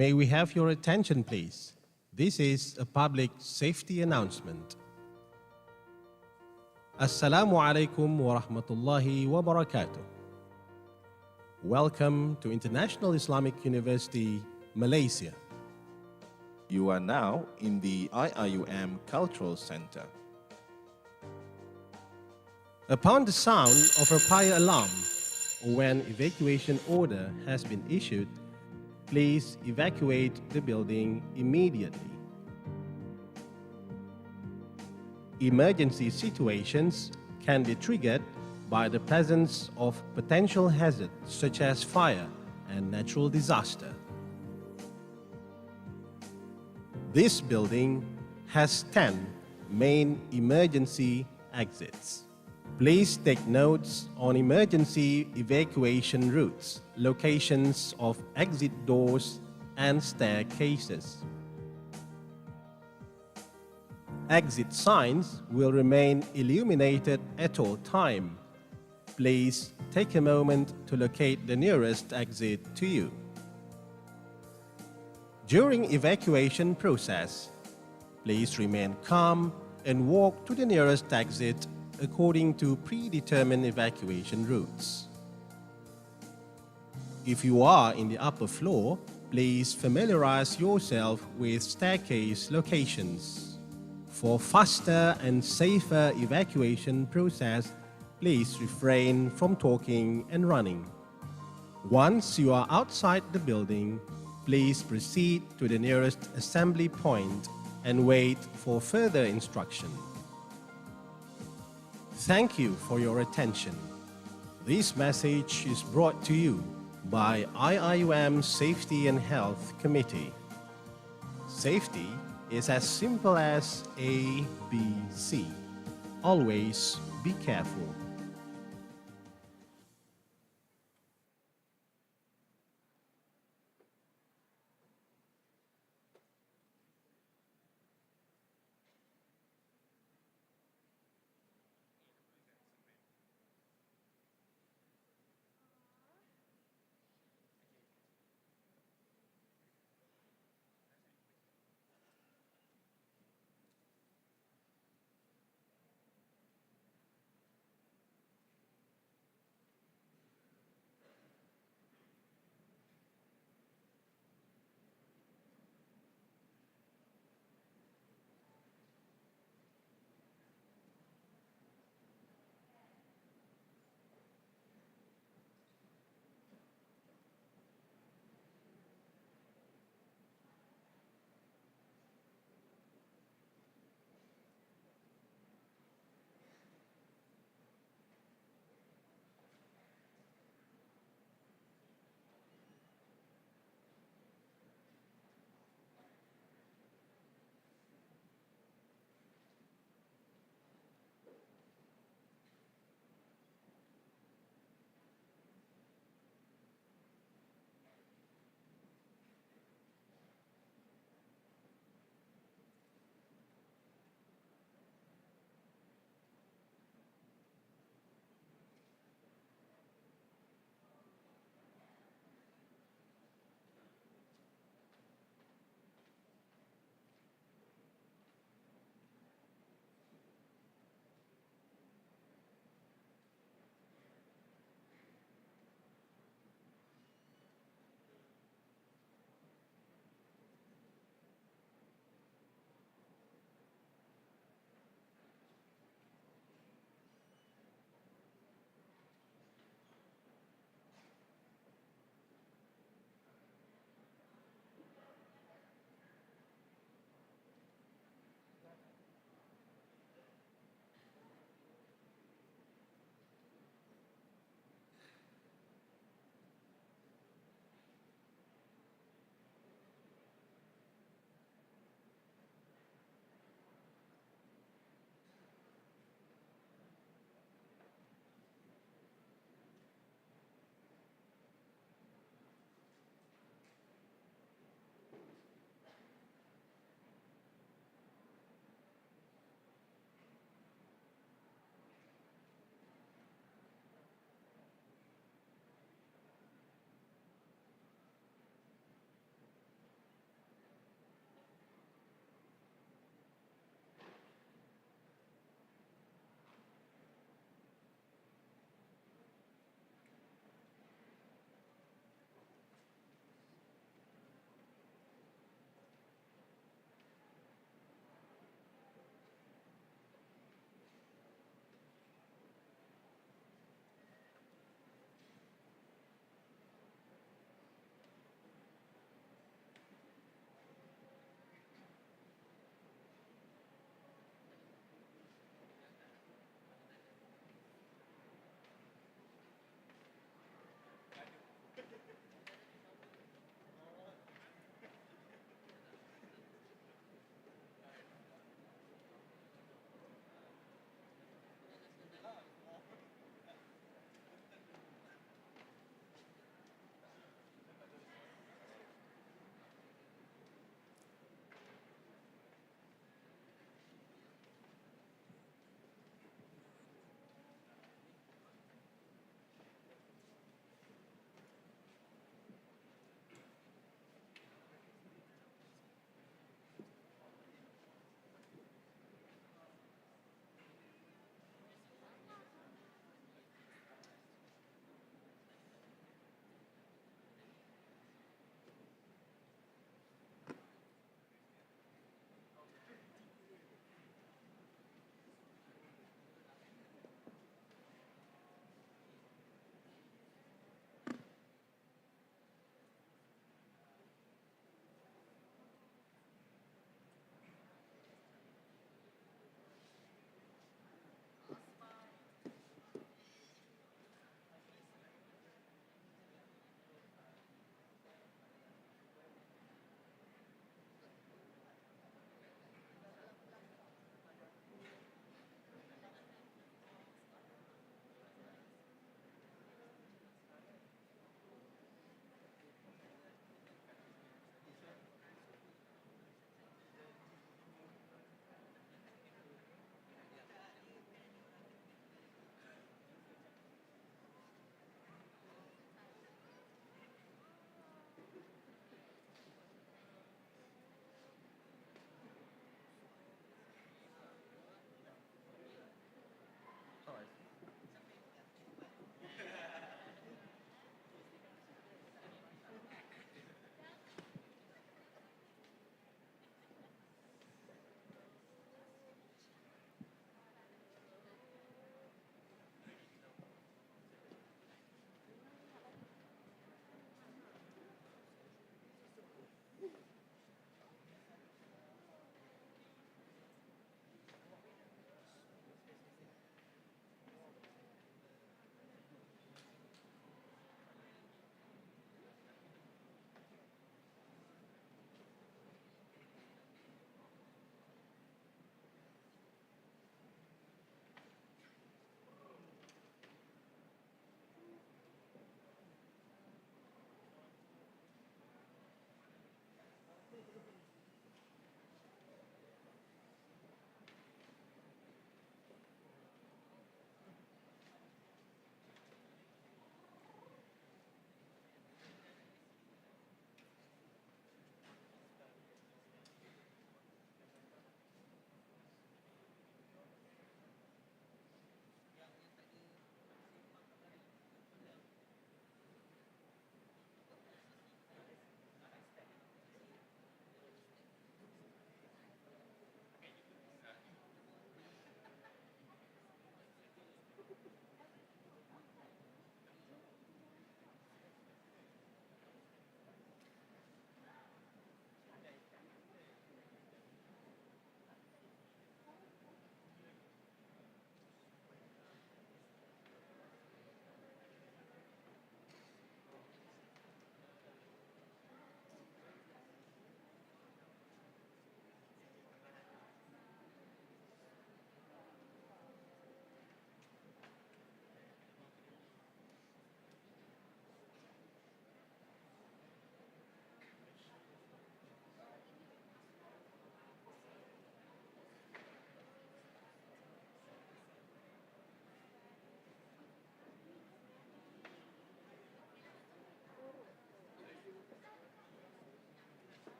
May we have your attention, please? This is a public safety announcement. Assalamu alaikum wa rahmatullahi wa barakatuh. Welcome to International Islamic University, Malaysia. You are now in the IIUM Cultural Center. Upon the sound of a fire alarm, or when evacuation order has been issued, please evacuate the building immediately. Emergency situations can be triggered by the presence of potential hazards such as fire and natural disaster. This building has 10 main emergency exits. Please take notes on emergency evacuation routes, locations of exit doors, and staircases. Exit signs will remain illuminated at all time. Please take a moment to locate the nearest exit to you. During evacuation process, please remain calm and walk to the nearest exit according to predetermined evacuation routes. If you are in the upper floor, please familiarize yourself with staircase locations. For faster and safer evacuation process, please refrain from talking and running. Once you are outside the building, please proceed to the nearest assembly point and wait for further instruction. Thank you for your attention. This message is brought to you by IIUM Safety and Health Committee. Safety is as simple as A, B, C. Always be careful.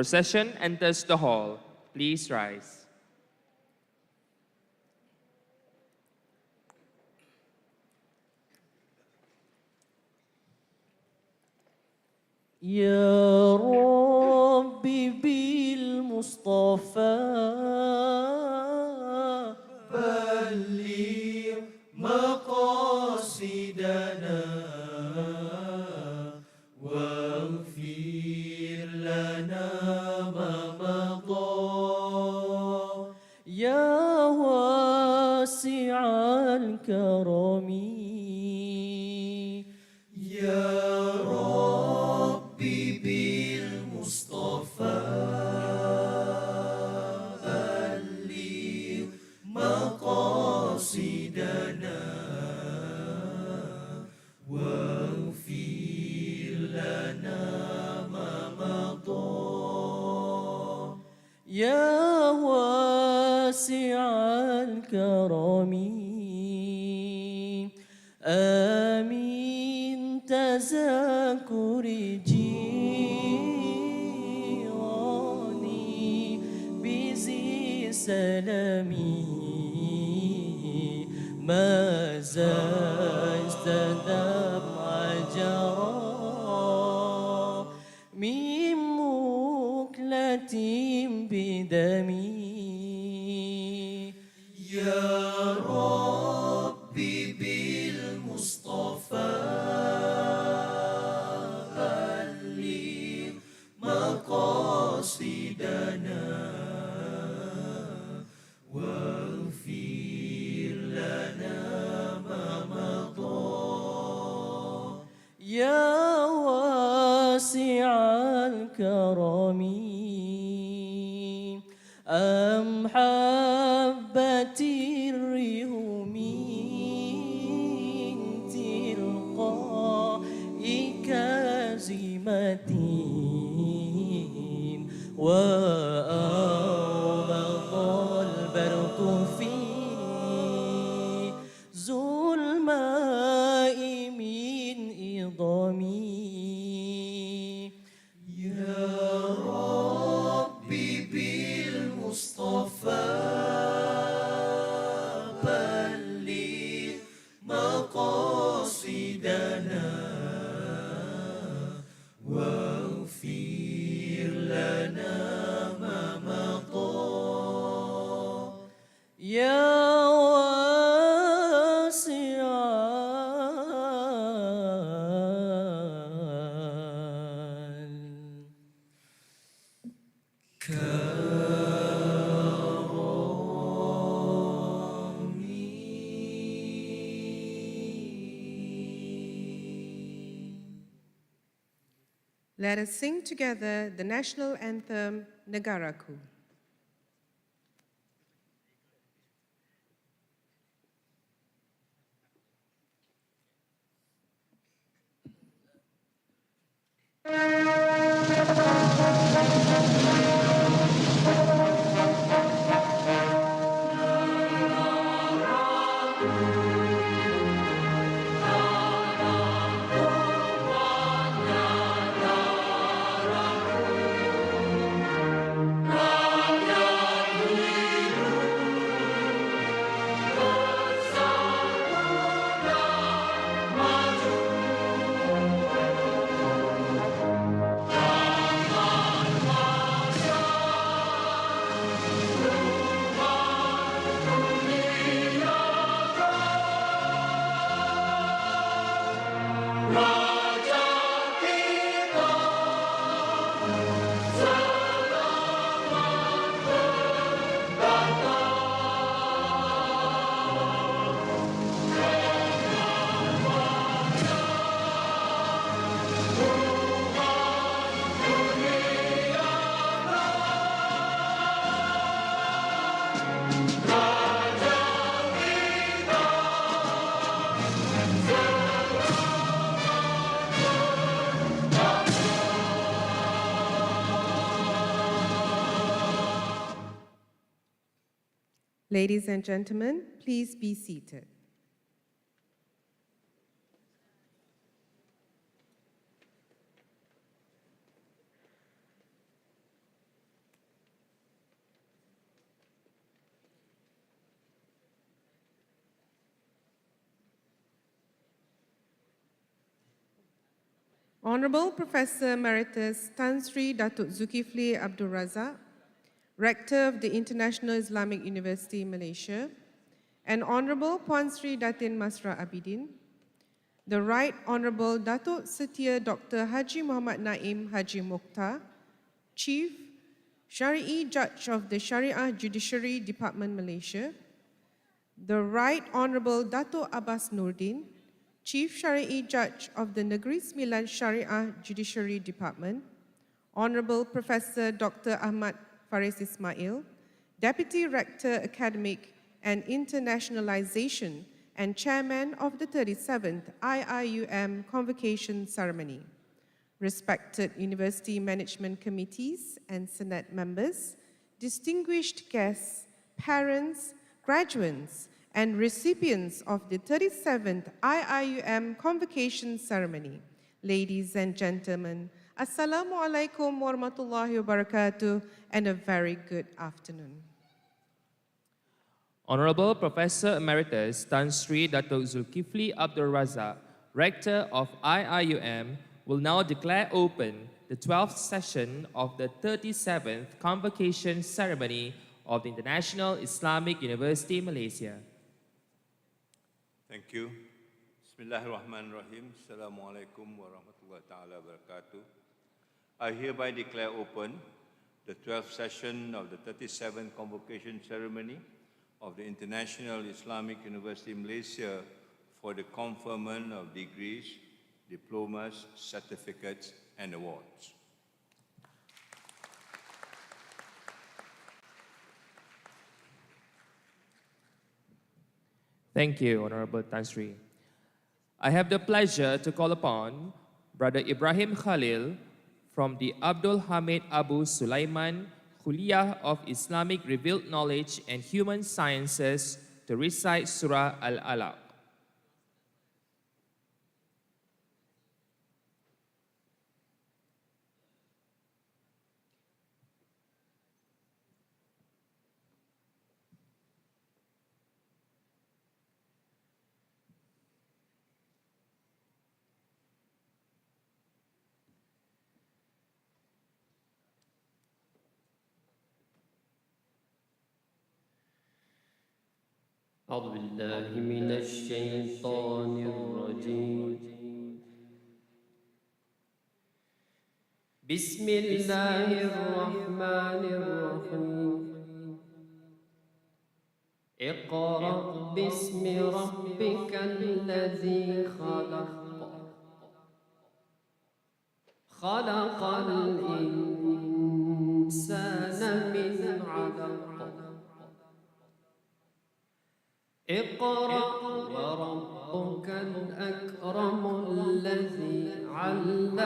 Procession enters the hall. Please rise. يا ربي بالمصطفى بلغ مقاصدنا واغفر لنا ما مضى يا واسع الكرم يا ربي بالمصطفى بلغ مقاصدنا واغفر لنا ما مضى يا واسع الكرم آمين تذكر جيراني بذي سلامي ما زلت دمع جرى من مكلة بدمي يا ربي بالمصطفى بلغ مقاصدنا واغفر لنا ما مضى يا واسع الكرم أم حبت الريح من تلقاء كازمة وأوبق البرق في ظلماء من إضامي يا ربي بالمصطفى بلغ مقاصدنا واغفر لنا ما مضى يا واسع Let us sing together the National Anthem, Negaraku. Ladies and gentlemen, please be seated. Honorable Professor Emeritus Tan Sri Datuk Zulkifli Abdul Razak, Rector of the International Islamic University, Malaysia, and Honorable Puan Sri Datin Masra Abidin, the Right Honorable Datuk Setia Dr. Haji Muhammad Naim Haji Mokhtar, Chief Syari'i Judge of the Syariah Judiciary Department, Malaysia, the Right Honorable Datuk Abbas Nordin, Chief Syari'i Judge of the Negeri Sembilan Syariah Judiciary Department, Honorable Professor Dr. Ahmad Faris Ismail, Deputy Rector Academic and Internationalization and Chairman of the 37th IIiUM Convocation Ceremony, respected University Management Committees and Senate members, distinguished guests, parents, graduands, and recipients of the 37th IIiUM Convocation Ceremony. Ladies and gentlemen, Assalamu alaikum warahmatullahi wabarakatuh, and a very good afternoon. Honorable Professor Emeritus Tan Sri Datuk Zulkifli Abdul Razak, Rector of IIiUM, will now declare open the 12th session of the 37th Convocation Ceremony of the International Islamic University, Malaysia. Thank you. Bismillahirrahmanirrahim. Assalamualaikum warahmatullahi ta'ala wabarakatuh. I hereby declare open the 12th session of the 37th Convocation Ceremony of the International Islamic University, Malaysia for the conferment of degrees, diplomas, certificates, and awards. Thank you, Honorable Tan Sri. I have the pleasure to call upon Brother Ibrahim Khalil from the Abdul Hamid Abu Sulaiman KULLIYYAH of Islamic Revealed Knowledge and Human Sciences to recite Surah Al-Alaq. أعوذ بالله من الشيطان الرجيم بسم الله الرحمن الرحيم اقرأ باسم ربك الذي خلق خلق الإنسان من علق اقرأ وربك الأكرم الذي علم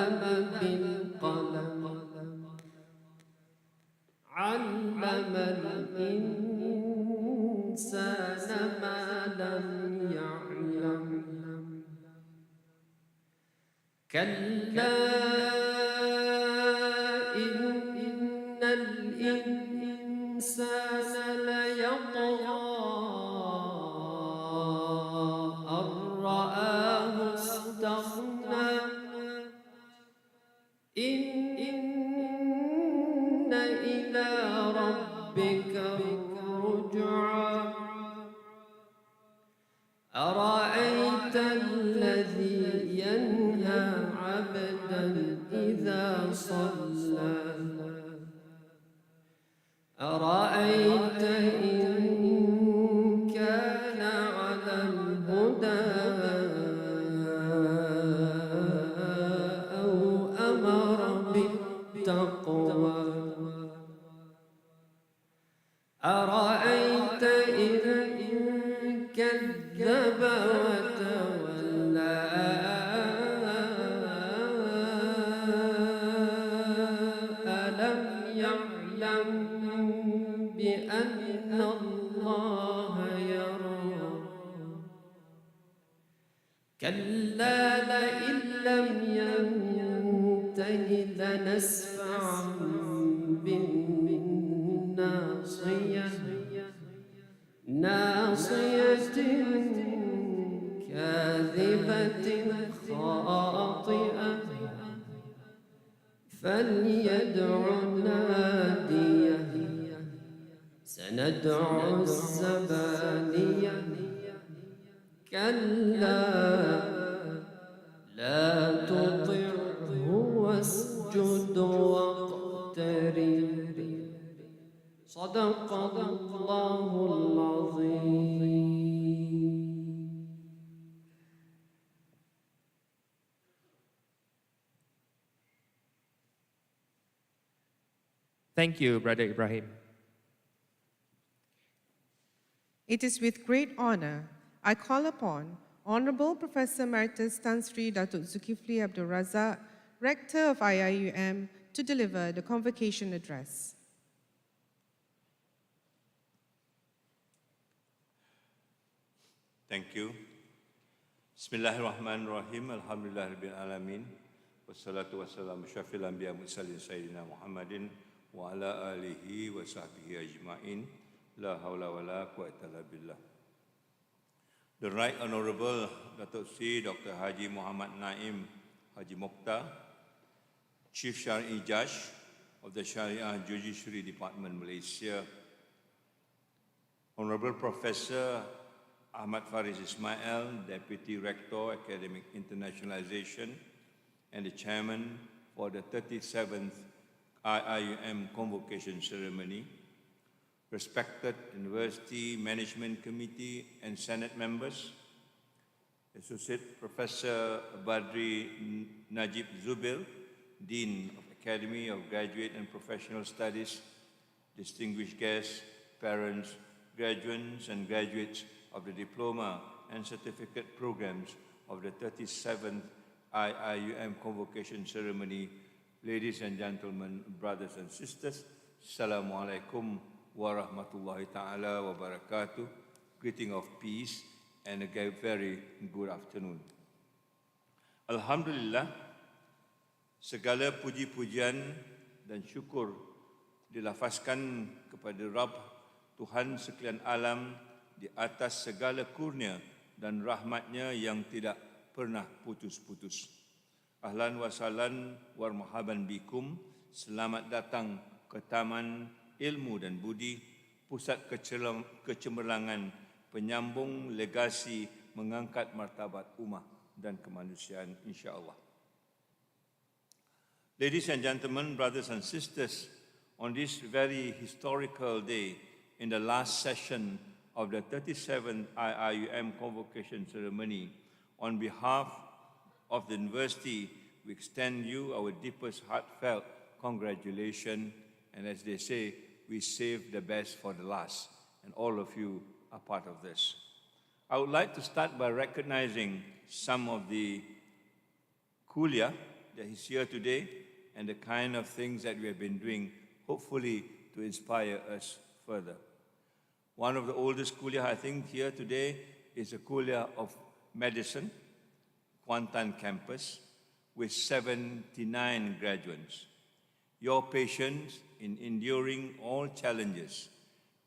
بالقلم علم الإنسان ما لم يعلم كلا إن الإنسان ليطغى إن إلى ربك الرجعى أرأيت الذي ينهى عبدا إذا صلى أرأيت إن كان على الهدى التقوى أرأيت إن كذب وتولى ألم يعلم بأن الله يرى كلا لئن لم ينته لنسفعا بالناصية ناصية كاذبة خاطئة فليدع ناديه سندع الزبانية كلا لا تطعه واسجد واقترب صدق الله العظيم. Thank you, Brother Ibrahim. It is with great honor I call upon Honorable Professor Emeritus Tan Sri Datuk Zulkifli Abdul Razak, Rector of IIiUM, to deliver the convocation address. Thank you. Bismillahirrahmanirrahim. Alhamdulillah Rabbil Alamin. Wassalatu wassalamu syafil anbiya mursalin Sayyidina Muhammadin wa ala alihi wa sahbihi ajma'in. La hawla wa la quwwata illa billah. The Right Honorable Datuk Sri Dr. Haji Muhammad Naim Haji Mokhtar, Chief Syari'i Judge of the Sharia Judiciary Department, Malaysia, Honorable Professor Ahmad Faris Ismail, Deputy Rector, Academic Internationalization, and the Chairman for the 37th IIiUM Convocation Ceremony, respected University Management Committee and Senate members, Associate Professor Badri Najib Zubil, Dean of Academy of Graduate and Professional Studies, distinguished guests, parents, graduands and graduates of the Diploma and Certificate programs of the 37th IIiUM Convocation Ceremony, ladies and gentlemen, brothers and sisters, Assalamu alaikum warahmatullahi ta'ala wabarakatuh. Greeting of peace and a very good afternoon. Alhamdulillah, segala puji-pujian dan syukur dilafazkan kepada Rabb Tuhan sekalian alam di atas segala kurnia dan rahmatnya yang tidak pernah putus-putus. Ahlan wa sahlan wa marhaban bikum. Selamat datang ke Taman Ilmu dan Budi, pusat kecemerlangan, penyambung legasi mengangkat martabat ummah dan kemanusiaan, insya-Allah. Ladies and gentlemen, brothers and sisters, on this very historical day, in the last session of the 37th IIiUM Convocation Ceremony, on behalf of the University, we extend you our deepest heartfelt congratulations, and as they say, we save the best for the last, and all of you are part of this. I would like to start by recognizing some of the kulliyah that is here today and the kind of things that we have been doing, hopefully to inspire us further. One of the oldest kulliyah, I think, here today is a kulliyah of medicine, Kuantan campus, with 79 graduates. Your patience in enduring all challenges,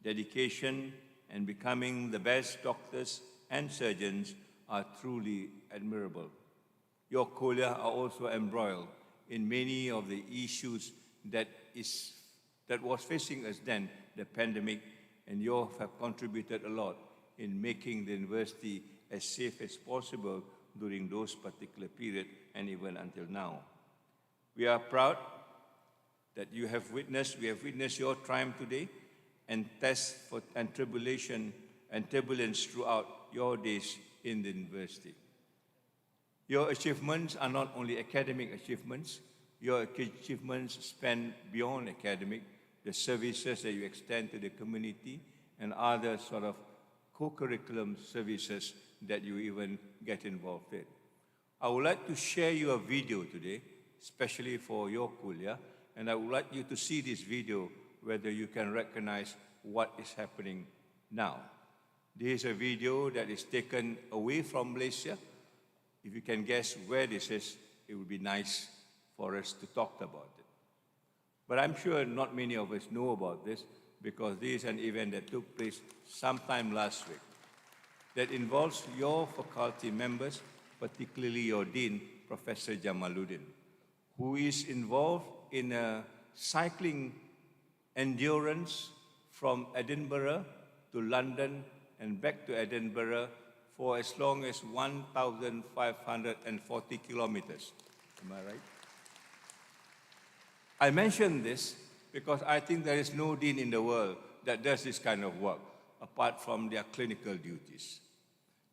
dedication, and becoming the best doctors and surgeons are truly admirable. Your kulliyah are also embroiled in many of the issues that was facing us then, the pandemic, and you have contributed a lot in making the university as safe as possible during those particular period and even until now. We are proud that we have witnessed your triumph today and tests and tribulation and turbulence throughout your days in the university. Your achievements are not only academic achievements, your achievements span beyond academic, the services that you extend to the community and other sort of co-curriculum services that you even get involved in. I would like to share you a video today, especially for your kulliyah, and I would like you to see this video whether you can recognize what is happening now. This is a video that is taken away from Malaysia. If you can guess where this is, it would be nice for us to talk about it. But I'm sure not many of us know about this because this is an event that took place sometime last week that involves your faculty members, particularly your Dean, Professor Jamaluddin, who is involved in a cycling endurance from Edinburgh to London and back to Edinburgh for as long as 1,540 kilometers. Am I right? I mention this because I think there is no dean in the world that does this kind of work, apart from their clinical duties.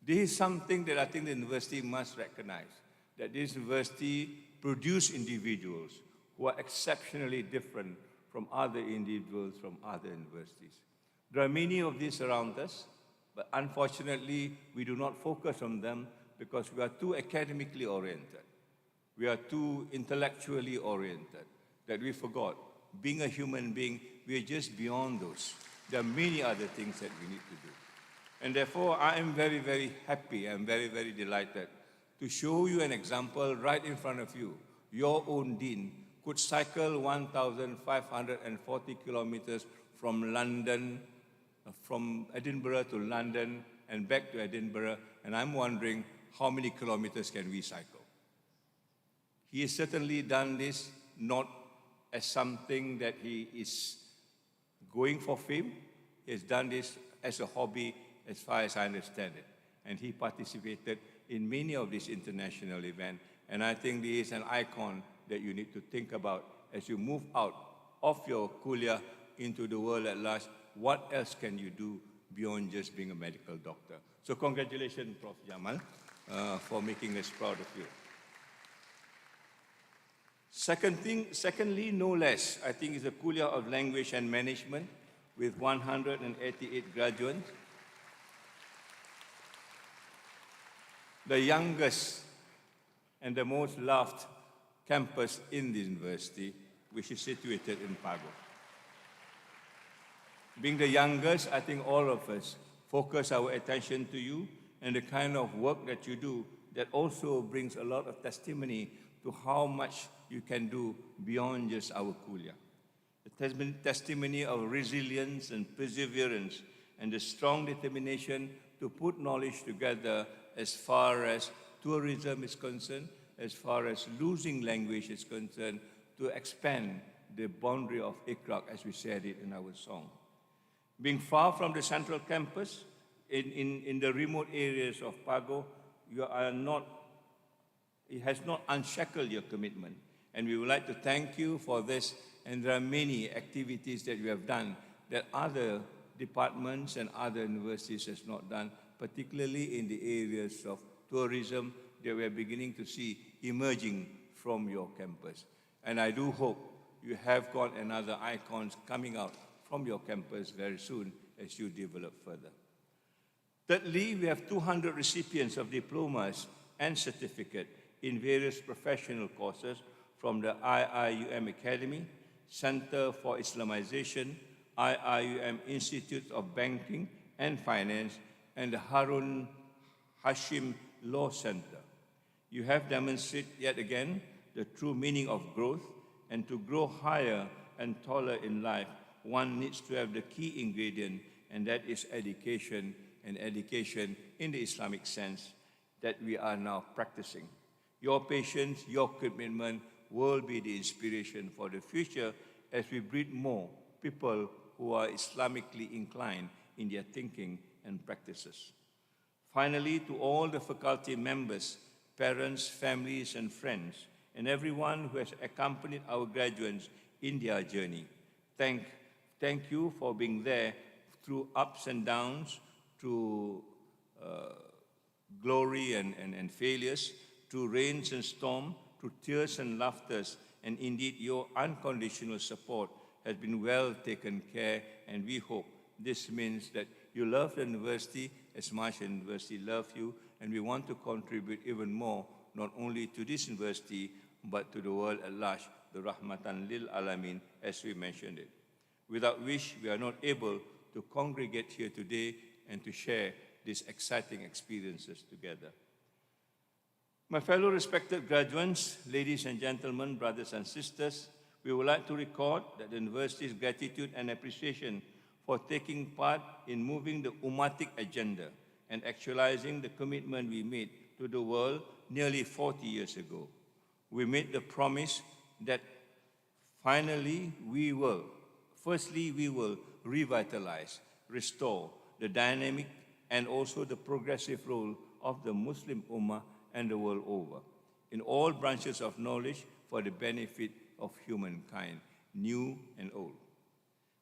This is something that I think the university must recognize, that this university produces individuals who are exceptionally different from other individuals from other universities. There are many of these around us, but unfortunately, we do not focus on them because we are too academically oriented. We are too intellectually oriented that we forgot. Being a human being, we are just beyond those. There are many other things that we need to do. And therefore, I am very, very happy, I'm very, very delighted to show you an example right in front of you. Your own dean could cycle 1,540 kilometers from London, from Edinburgh to London and back to Edinburgh, and I'm wondering how many kilometers can we cycle? He has certainly done this not as something that he is going for fame. He has done this as a hobby, as far as I understand it. And he participated in many of these international events. And I think this is an icon that you need to think about as you move out of your kulliyah into the world at large. What else can you do beyond just being a medical doctor? So congratulations, Prof. Jamal, for making us proud of you. Secondly, no less, I think is a kulliyah of language and management with 188 graduates. The youngest and the most loved campus in the university, which is situated in Pago. Being the youngest, I think all of us focus our attention to you and the kind of work that you do that also brings a lot of testimony to how much you can do beyond just our kulliyah. The testimony of resilience and perseverance and the strong determination to put knowledge together as far as tourism is concerned, as far as losing language is concerned, to expand the boundary of Iqra, as we said it in our song. Being far from the central campus, in the remote areas of Pago, it has not unshackled your commitment. And we would like to thank you for this. And there are many activities that you have done that other departments and other universities has not done, particularly in the areas of tourism that we are beginning to see emerging from your campus. And I do hope you have got another icons coming out from your campus very soon as you develop further. Thirdly, we have 200 recipients of diplomas and certificate in various professional courses from the IIiUM Academy, Center for Islamization, IIiUM Institute of Banking and Finance, and the Harun Hashim Law Center. You have demonstrated yet again the true meaning of growth, and to grow higher and taller in life, one needs to have the key ingredient, and that is education, and education in the Islamic sense that we are now practicing. Your patience, your commitment will be the inspiration for the future as we breed more people who are Islamically inclined in their thinking and practices. Finally, to all the faculty members, parents, families, and friends, and everyone who has accompanied our graduates in their journey, thank you for being there through ups and downs, through glory and failures, through rains and storms, through tears and laughters, and indeed your unconditional support has been well taken care, and we hope this means that you love the university as much as the university loves you, and we want to contribute even more, not only to this university, but to the world at large, the Rahmatan lil Alamin, as we mentioned it. Without which we are not able to congregate here today and to share these exciting experiences together. My fellow respected graduates, ladies and gentlemen, brothers and sisters, we would like to record that the university's gratitude and appreciation for taking part in moving the Ummatic agenda and actualizing the commitment we made to the world nearly 40 years ago. We made the promise that Finally, we will revitalize, restore the dynamic and also the progressive role of the Muslim Ummah and the world over in all branches of knowledge for the benefit of humankind, new and old.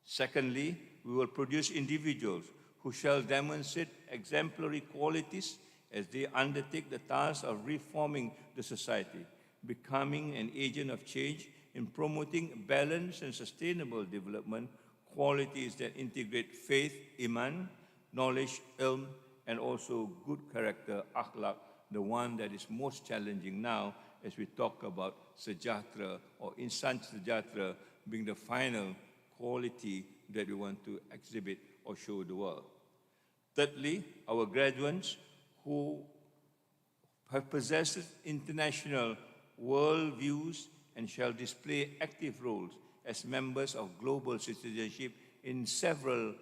Secondly, we will produce individuals who shall demonstrate exemplary qualities as they undertake the task of reforming the society, becoming an agent of change in promoting balanced and sustainable development, qualities that integrate faith, iman, knowledge, ilm, and also good character, akhlaq, the one that is most challenging now as we talk about sejahtera or insan sejahtera being the final quality that we want to exhibit or show the world. Thirdly, our graduates who have possessed international world views and shall display active roles as members of global citizenship in several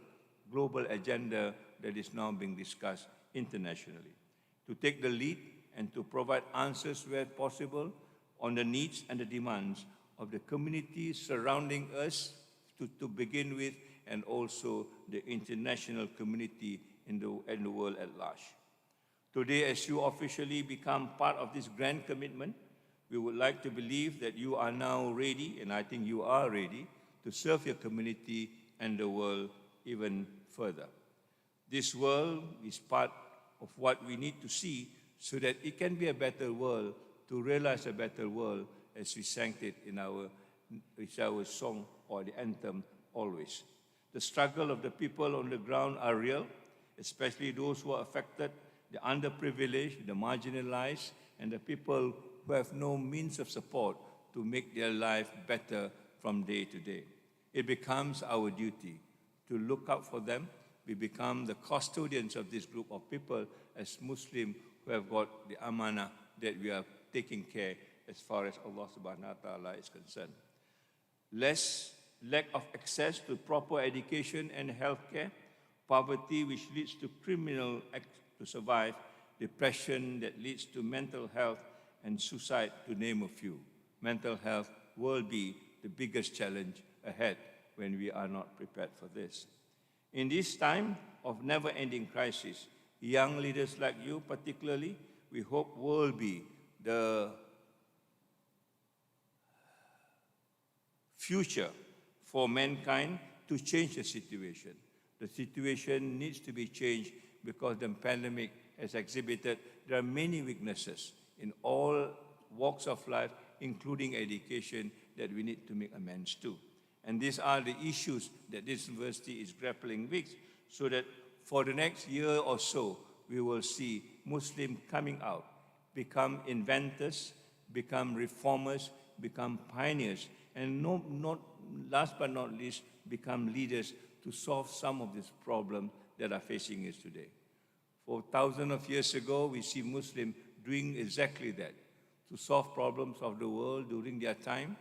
global agenda that is now being discussed internationally. To take the lead and to provide answers where possible on the needs and the demands of the community surrounding us to begin with, and also the international community in the world at large. Today, as you officially become part of this grand commitment, we would like to believe that you are now ready, and I think you are ready, to serve your community and the world even further. This world is part of what we need to see so that it can be a better world, to realize a better world, as we sang it in our song or the anthem always. The struggle of the people on the ground are real, especially those who are affected, the underprivileged, the marginalized, and the people who have no means of support to make their life better from day to day. It becomes our duty to look out for them. We become the custodians of this group of people as Muslims who have got the amanah that we are taking care as far as Allah subhanahu wa ta'ala is concerned. Lack of access to proper education and healthcare, poverty which leads to criminal acts to survive, depression that leads to mental health, and suicide, to name a few. Mental health will be the biggest challenge ahead when we are not prepared for this. In this time of never-ending crisis, young leaders like you particularly, we hope will be the future for mankind to change the situation. The situation needs to be changed because the pandemic has exhibited there are many weaknesses in all walks of life, including education, that we need to make amends to. And these are the issues that this university is grappling with, so that for the next year or so, we will see Muslims coming out, become inventors, become reformers, become pioneers, and last but not least, become leaders to solve some of these problems that are facing us today. For thousands of years ago, we see Muslims doing exactly that, to solve problems of the world during their time.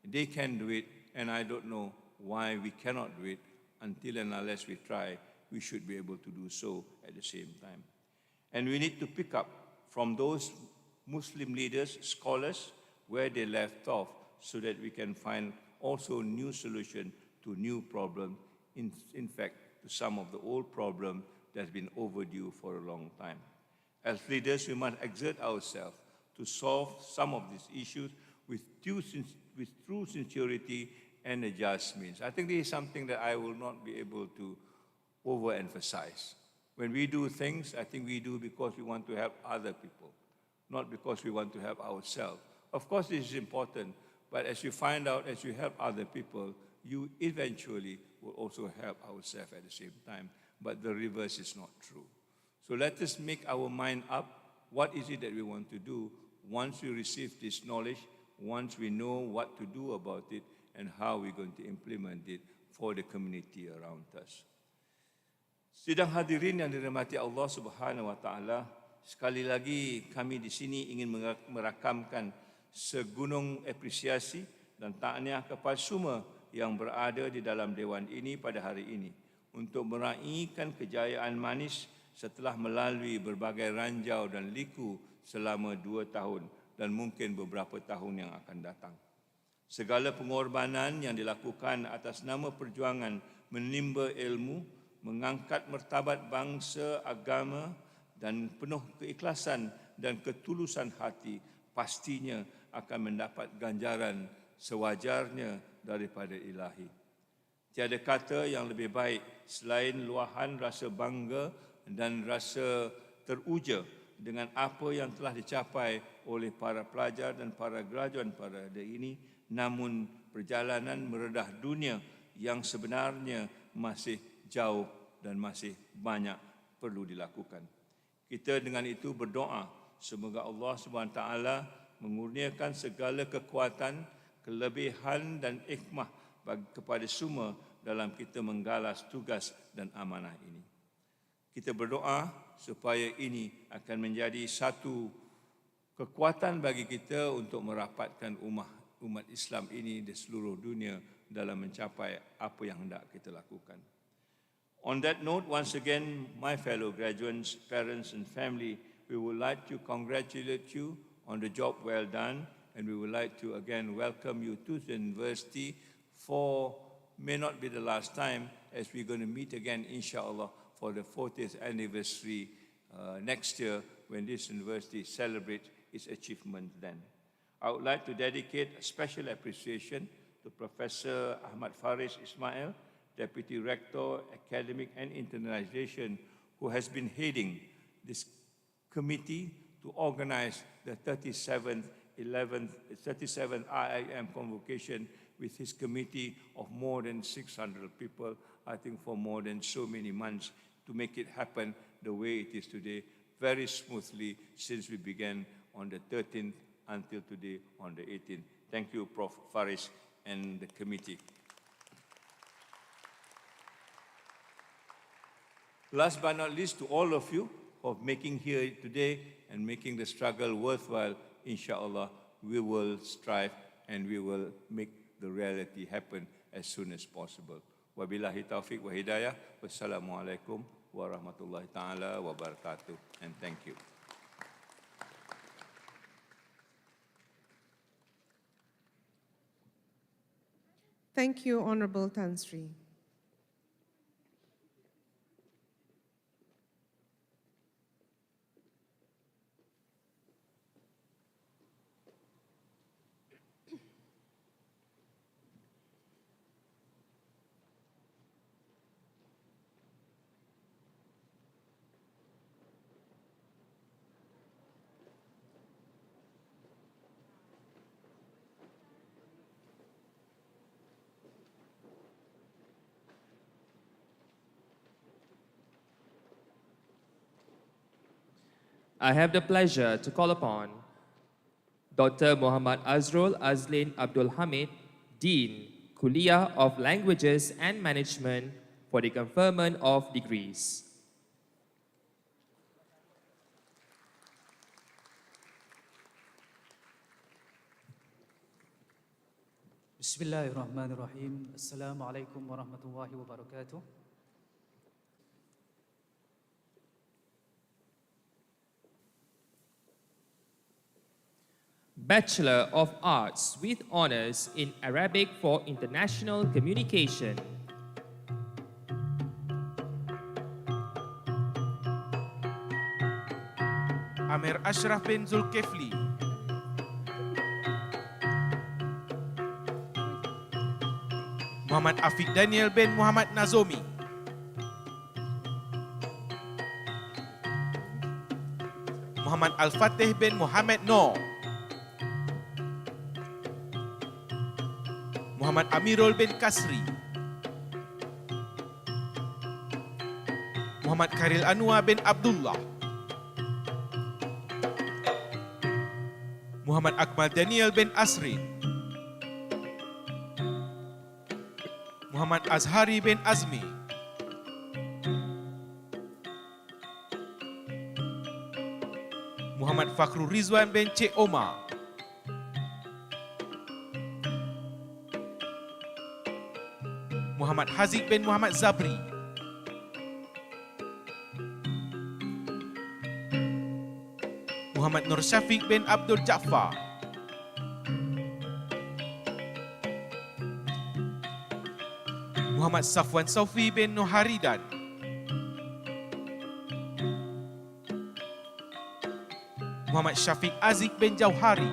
They can do it, and I don't know why we cannot do it. Until and unless we try, we should be able to do so at the same time. And we need to pick up from those Muslim leaders, scholars, where they left off, so that we can find also new solution to new problems, in fact, to some of the old problems that's been overdue for a long time. As leaders, we must exert ourselves to solve some of these issues with true sincerity and a just means. I think this is something that I will not be able to overemphasize. When we do things, I think we do because we want to help other people, not because we want to help ourselves. Of course, this is important, but as you find out, as you help other people, you eventually will also help ourselves at the same time. But the reverse is not true. So let us make our mind up. What is it that we want to do once we receive this knowledge, once we know what to do about it, and how we're going to implement it for the community around us. Sidang hadirin yang dirahmati Allah Subhanahu wa Ta'ala, sekali lagi kami di sini ingin merakamkan segunung apresiasi dan tahniah kepada semua yang berada di dalam dewan ini pada hari ini untuk meraihkan kejayaan manis setelah melalui berbagai ranjau dan liku selama 2 tahun dan mungkin beberapa tahun yang akan datang. Segala pengorbanan yang dilakukan atas nama perjuangan menimba ilmu, mengangkat martabat bangsa, agama dan penuh keikhlasan dan ketulusan hati pastinya akan mendapat ganjaran sewajarnya daripada ilahi. Tiada kata yang lebih baik selain luahan rasa bangga dan rasa teruja dengan apa yang telah dicapai oleh para pelajar dan para graduan pada hari ini, namun perjalanan meredah dunia yang sebenarnya masih jauh dan masih banyak perlu dilakukan. Kita dengan itu berdoa semoga Allah SWT mengurniakan segala kekuatan, kelebihan dan hikmah kepada semua dalam kita menggalas tugas dan amanah ini. Kita berdoa supaya ini akan menjadi satu kekuatan bagi kita untuk merapatkan umat Islam ini di seluruh dunia dalam mencapai apa yang hendak kita lakukan. On that note, once again, my fellow graduates, parents and family, we would like to congratulate you on the job well done, and we would like to again welcome you to the university for may not be the last time, as we're going to meet again, inshallah, for the 40th anniversary next year when this university celebrates its achievement then. I would like to dedicate a special appreciation to Professor Ahmad Faris Ismail, Deputy Rector, Academic and Internationalization, who has been heading this committee to organize the 37th Iium Convocation with his committee of more than 600 people, I think for more than so many months, to make it happen the way it is today, very smoothly since we began on the 13th until today on the 18th. Thank you, Prof. Faris and the committee. Last but not least, to all of you for making here today and making the struggle worthwhile, inshallah, we will strive and we will make the reality happen as soon as possible. Wabillahi taufiq wa hidayah. Wassalamualaikum warahmatullahi ta'ala wabarakatuh. And thank you. Thank you, Honorable Tan Sri. I have the pleasure to call upon Dr. Muhammad Azrul Azlin Abdul Hamid, Dean, Kulliyyyah of Languages and Management, for the conferment of degrees. Bismillahirrahmanirrahim. Assalamualaikum warahmatullahi wabarakatuh. Bachelor of Arts with Honours in Arabic for International Communication. Amir Ashraf bin Zulkifli. Muhammad Afiq Daniel bin Muhammad Nazomi. Muhammad Al-Fatih bin Muhammad Noor. Muhammad Amirul bin Kasri. Muhammad Khairil Anwar bin Abdullah. Muhammad Akmal Daniel bin Asrin. Muhammad Azhari bin Azmi. Muhammad Fakhrul Rizwan bin Cik Omar. Muhammad Haziq bin Muhammad Zabri. Muhammad Nur Syafiq bin Abdul Jaafar. Muhammad Safwan Saufi bin Nuharidan. Muhammad Syafiq Aziz bin Jauhari.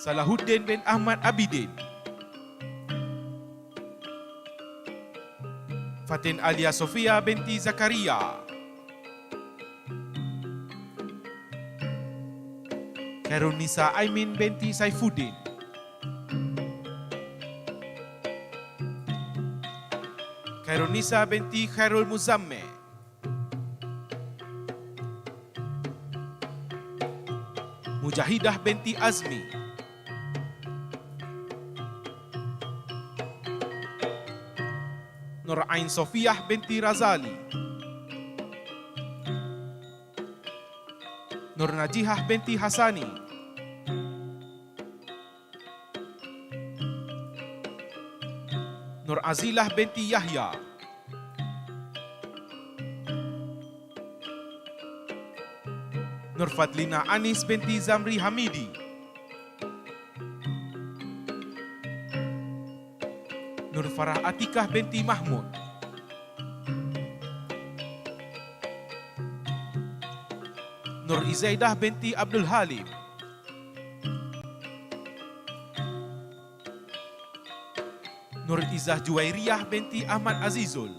Salahuddin bin Ahmad Abidin. Fatin Alia Sofia binti Zakaria. Khairun Nisa Aimin binti Saifuddin. Khairun Nisa binti Khairul Muzammil. Mujahidah binti Azmi. Nur Ain Sofiah binti Razali. Nur Najihah binti Hasani. Nur Azilah binti Yahya. Nur Fadlina Anis binti Zamri Hamidi. Nur Farah Atikah binti Mahmud. Nur Izaidah binti Abdul Halim. Nur Izzah Juwairiyah binti Ahmad Azizul.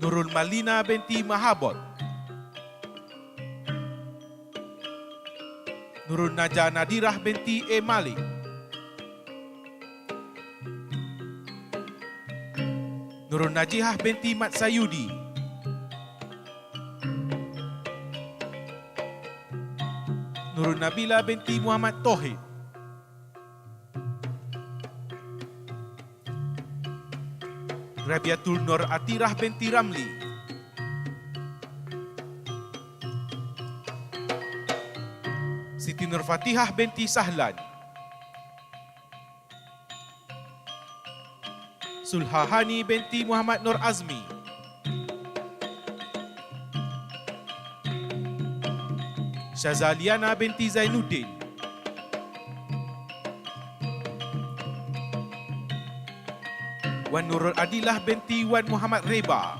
Nurul Malina binti Mahabot. Nurul Najah Nadirah binti A. Malik. Nurul Najihah binti Mat Sayudi. Nurul Nabila binti Muhammad Tauhid. Rabiatul Nur Atirah binti Ramli. Siti Nur Fatihah binti Sahlan. Sulhahani binti Muhammad Nur Azmi. Syazaliana binti Zainuddin. Wan Nurul Adilah binti Wan Muhammad Reba.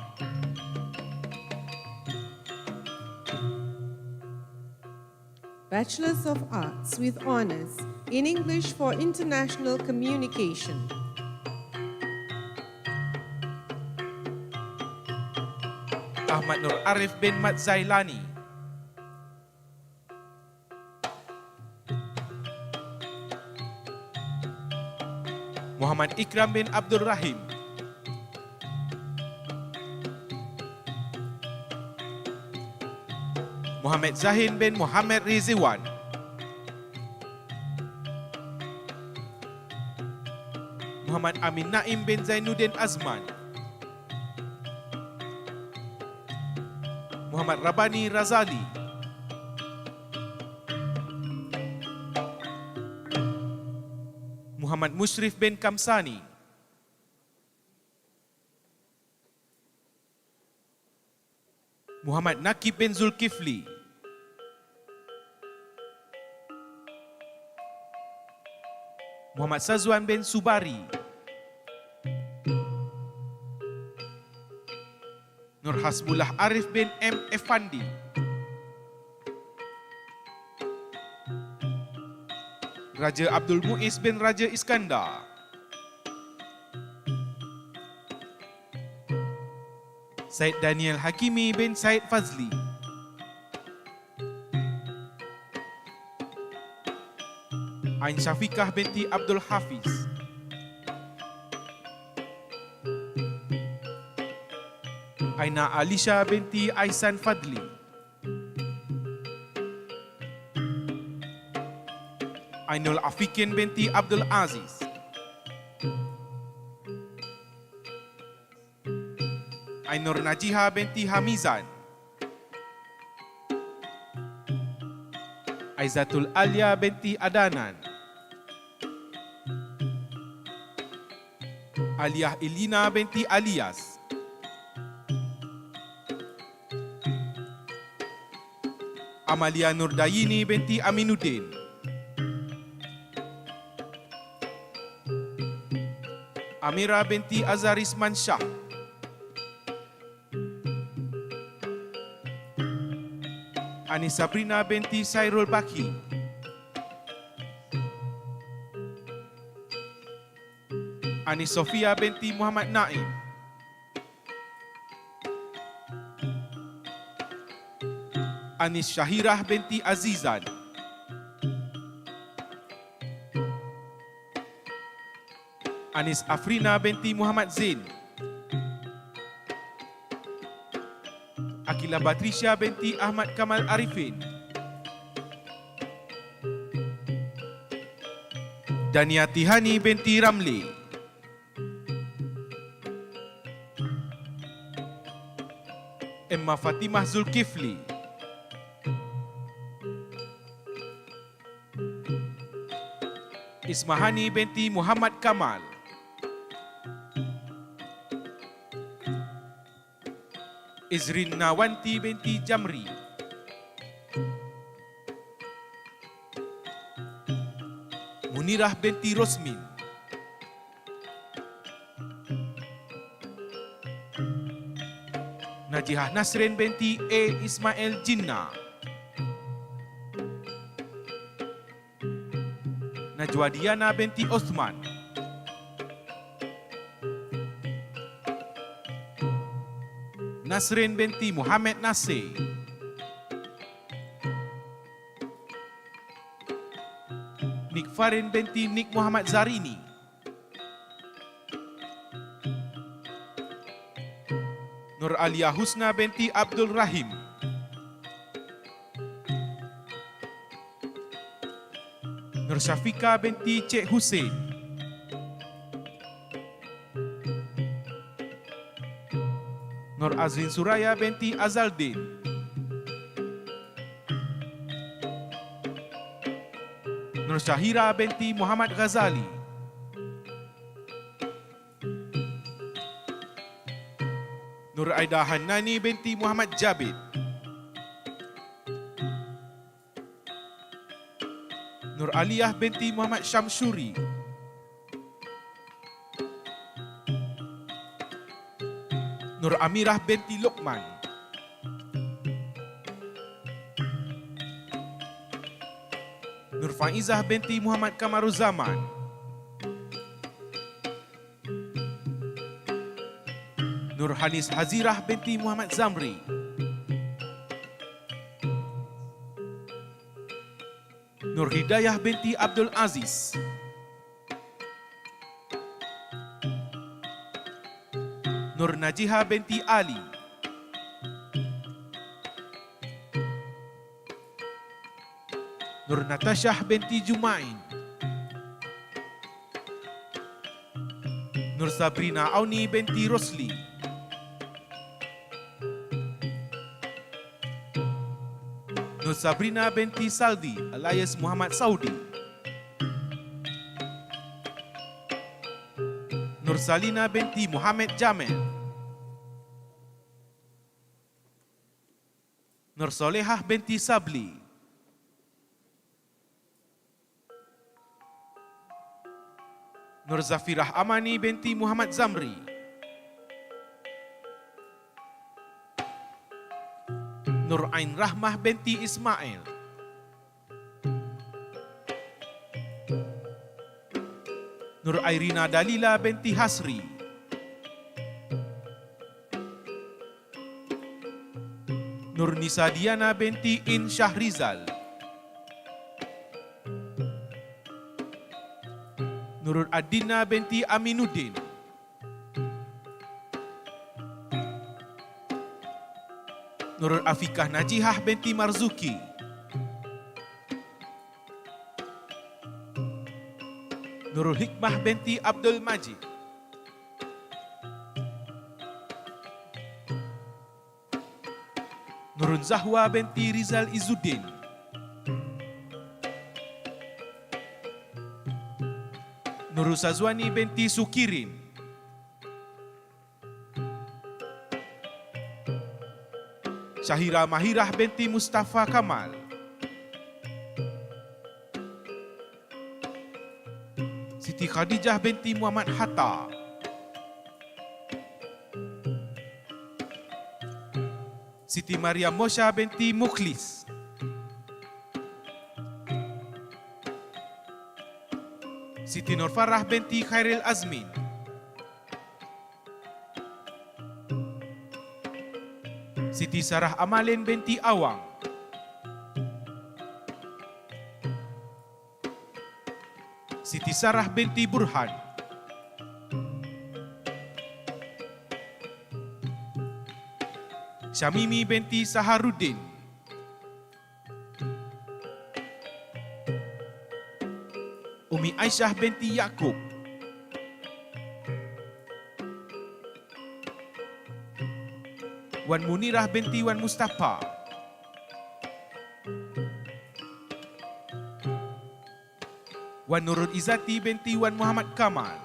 Bachelors of Arts with Honours in English for International Communication. Ahmad Nur Arif bin Mat Zailani. Muhammad Ikram bin Abdul Rahim. Muhammad Zahin bin Muhammad Rizwan. Muhammad Amin Naim bin Zainuddin Azman. Muhammad Rabani Razali. Muhammad Mushrif bin Kamsani. Muhammad Nakib bin Zulkifli. Muhammad Sazwan bin Subari. Nur Hasbullah Arif bin M. Effandi. Raja Abdul Muiz bin Raja Iskandar. Said Daniel Hakimi bin Said Fazli. Ain Syafiqah binti Abdul Hafiz. Aina Alisha binti Aisan Fadli. Ainul Afikin binti Abdul Aziz. Ainur Najiha binti Hamizan. Aizatul Alia binti Adanan. Aliyah Ilina binti Alias. Amalia Nurdayini binti Aminuddin. Amira binti Azaris Mansyah. Anis Sabrina binti Sairul Baki. Anis Sofia binti Muhammad Naim. Anis Syahirah binti Azizan. Anis Afrina binti Muhammad Zain. Akila Batrisha binti Ahmad Kamal Arifin. Dania Tihani binti Ramli. Emma Fatimah Zulkifli. Ismahani binti Muhammad Kamal. Izrin Nawanti binti Jamri. Munirah binti Rosmin. Najihah Nasrin binti A. Ismail Jinnah. Najwa Diana binti Osman. Nasrin binti Muhammad Nasir. Nikfarin binti Nik Muhammad Zarini. Nur Alia Husna binti Abdul Rahim. Nur Syafika binti Cik Hussein. Nur Azrin Suraya binti Azaldin. Nur Syahira binti Muhammad Ghazali. Nur Aida Hanani binti Muhammad Jabid. Nur Aliyah binti Muhammad Syamsuri. Nur Amirah binti Luqman. Nur Faizah binti Muhammad Kamaruzaman. Nur Hanis Hazirah binti Muhammad Zamri. Nur Hidayah binti Abdul Aziz. Nur Najiha binti Ali. Nur Natashah binti Jumain. Nur Sabrina Auni binti Rosli. Nur Sabrina binti Saldi alias Muhammad Saudi. Nur Salina binti Muhammad Jamil. Nur Solehah binti Sabli. Nur Zafirah Amani binti Muhammad Zamri. Nur Ain Rahmah binti Ismail. Nur Airina Dalila binti Hasri. Nur Nisa Diana binti In Syahrizal. Nurul Adina binti Aminuddin. Nurul Afikah Najihah binti Marzuki. Nurul Hikmah binti Abdul Majid. Nurul Zahwa binti Rizal Izzuddin. Nurul Sazwani binti Sukirin. Syahira Mahirah binti Mustafa Kamal, Siti Khadijah binti Muhammad Hatta, Siti Maria Mosha binti Mukhlis, Siti Nur Farah binti Khairil Azmin, Siti Sarah Amalin binti Awang, Siti Sarah binti Burhan, Syamimi binti Saharuddin, Umi Aisyah binti Yaakob, Wan Munirah binti Wan Mustafa, Wan Nurul Izzati binti Wan Muhammad Kamal,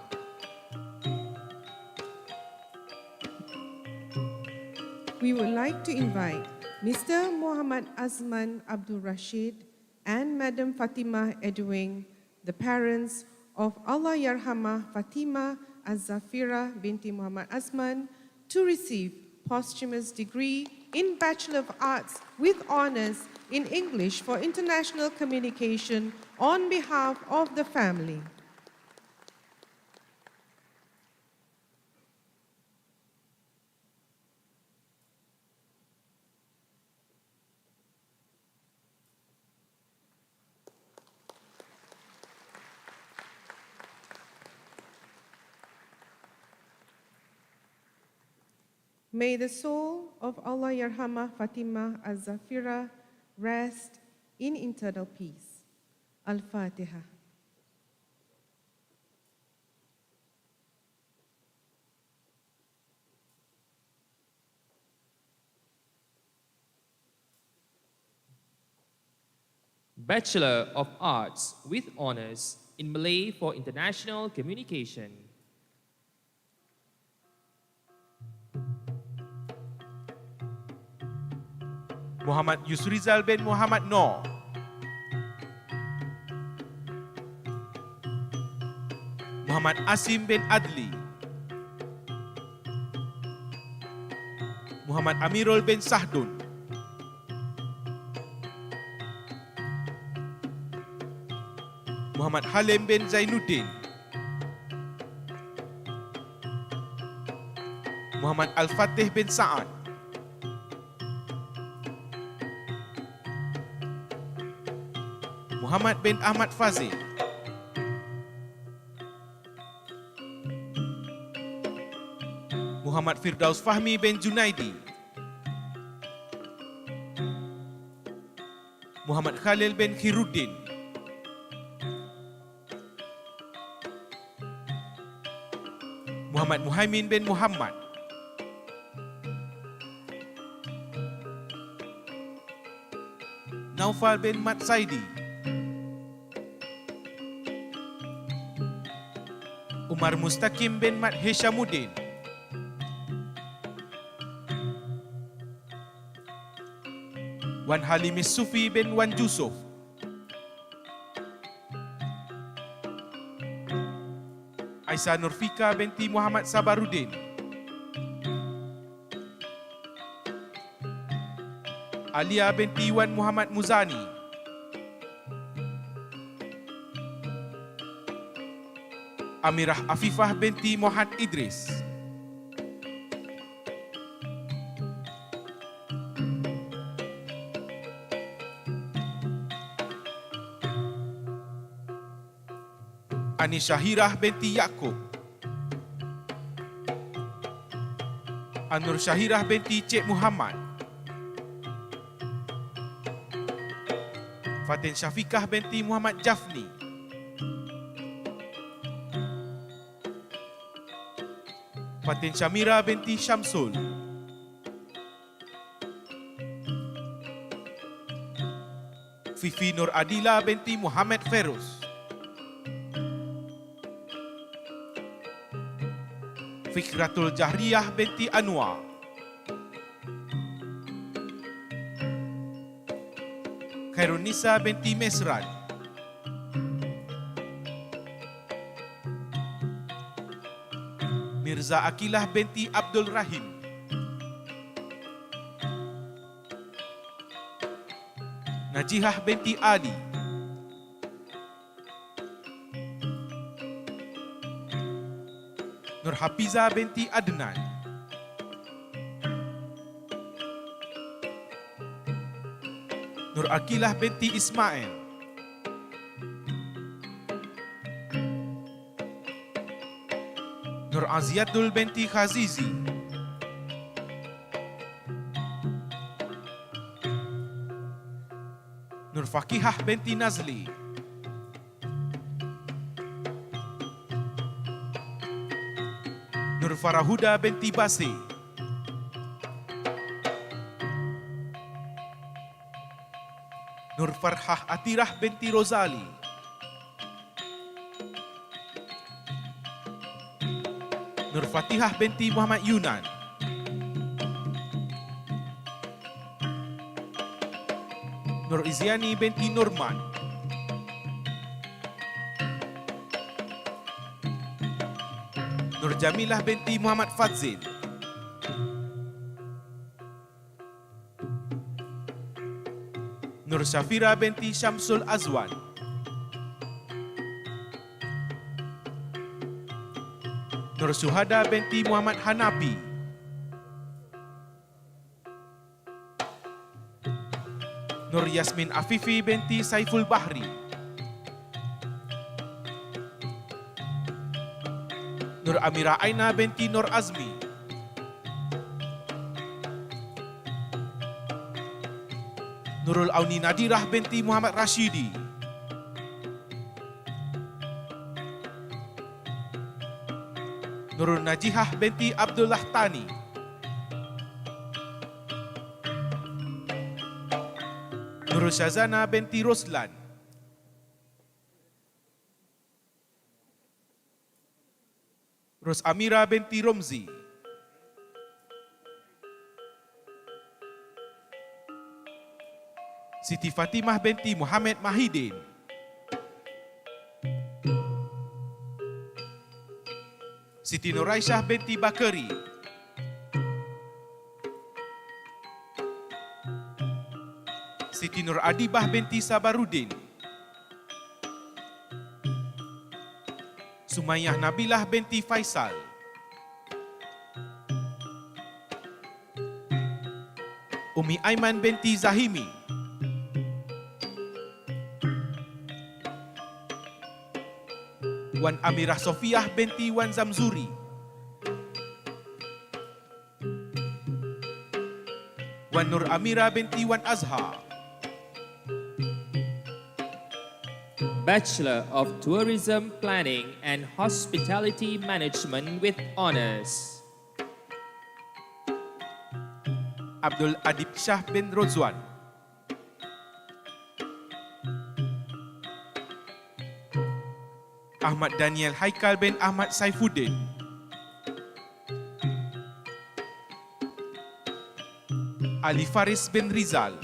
We would like to invite Mr. Muhammad Azman Abdul Rashid and Madam Fatimah Edwing, the parents of Allah Yarhamah Fatimah Az-Zafira binti Muhammad Azman, to receive posthumous degree in Bachelor of Arts with honors in English for international communication on behalf of the family. May the soul of Allah Yarhamah Fatimah Az-Zafira rest in eternal peace. Al-Fatiha. Bachelor of Arts with honors in Malay for international communication. Muhammad Yusrizal bin Muhammad Noor, Muhammad Asim bin Adli, Muhammad Amirul bin Sahdun, Muhammad Halim bin Zainuddin, Muhammad Al-Fatih bin Sa'ad, Muhammad bin Ahmad Fazil, Muhammad Firdaus Fahmi bin Junaidi, Muhammad Khalil bin Khiruddin, Muhammad Muhaimin bin Muhammad, Naufal bin Mat Saidi, Umar Mustaqim bin Mat Hishamuddin, Wan Halimis Sufi bin Wan Yusuf, Aisyah Nurfika binti Muhammad Sabaruddin, Alia binti Wan Muhammad Muzani, Amirah Afifah binti Muhammad Idris, Ani Syahirah binti Yaakob, Anur Syahirah binti Cik Muhammad, Fatin Syafiqah binti Muhammad Jafni, Fatin Syamira binti Syamsul, Fifi Nur Adila binti Muhammad Ferus, Fikratul Jahriyah binti Anwar, Khairunisa binti Mesran, Mirza Akilah binti Abdul Rahim, Najihah binti Ali, Nur Hafiza binti Adnan, Nur Akilah binti Ismail, Nur Aziatul binti Khazizi, Nur Fakihah binti Nazli, Nur Farahuda binti Basi, Nur Farhah Atirah binti Rozali, Nur Fatihah binti Muhammad Yunan, Nur Iziani binti Nurman, Nur Jamilah binti Muhammad Fadzil, Nur Syafira binti Syamsul Azwan, Nur Suhada binti Muhammad Hanafi, Nur Yasmin Afifi binti Saiful Bahri, Nur Amira Aina binti Nur Azmi, Nurul Auni Nadirah binti Muhammad Rashidi, Nurul Najihah binti Abdullah Tani, Nurul Syazana binti Roslan, Ros Amira binti Romzi, Siti Fatimah binti Muhammad Mahidin, Siti Nuraisyah binti Bakari, Siti Nur Adibah binti Sabarudin, Sumayyah Nabilah binti Faisal, Umi Aiman binti Zahimi, Wan Amirah Sofiah binti Wan Zamzuri, Wan Nur Amira binti Wan Azhar, Bachelor of Tourism Planning and Hospitality Management with Honours, Abdul Adib Shah bin Rozwan, Ahmad Daniel Haikal bin Ahmad Saifuddin, Ali Faris bin Rizal,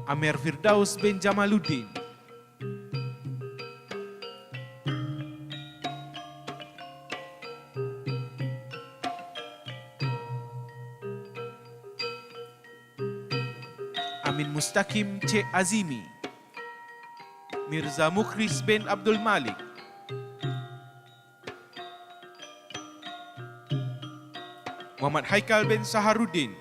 Amir Firdaus bin Jamaluddin, Amin Mustaqim Cik Azimi, Mirza Mukhris bin Abdul Malik, Muhammad Haikal bin Saharuddin,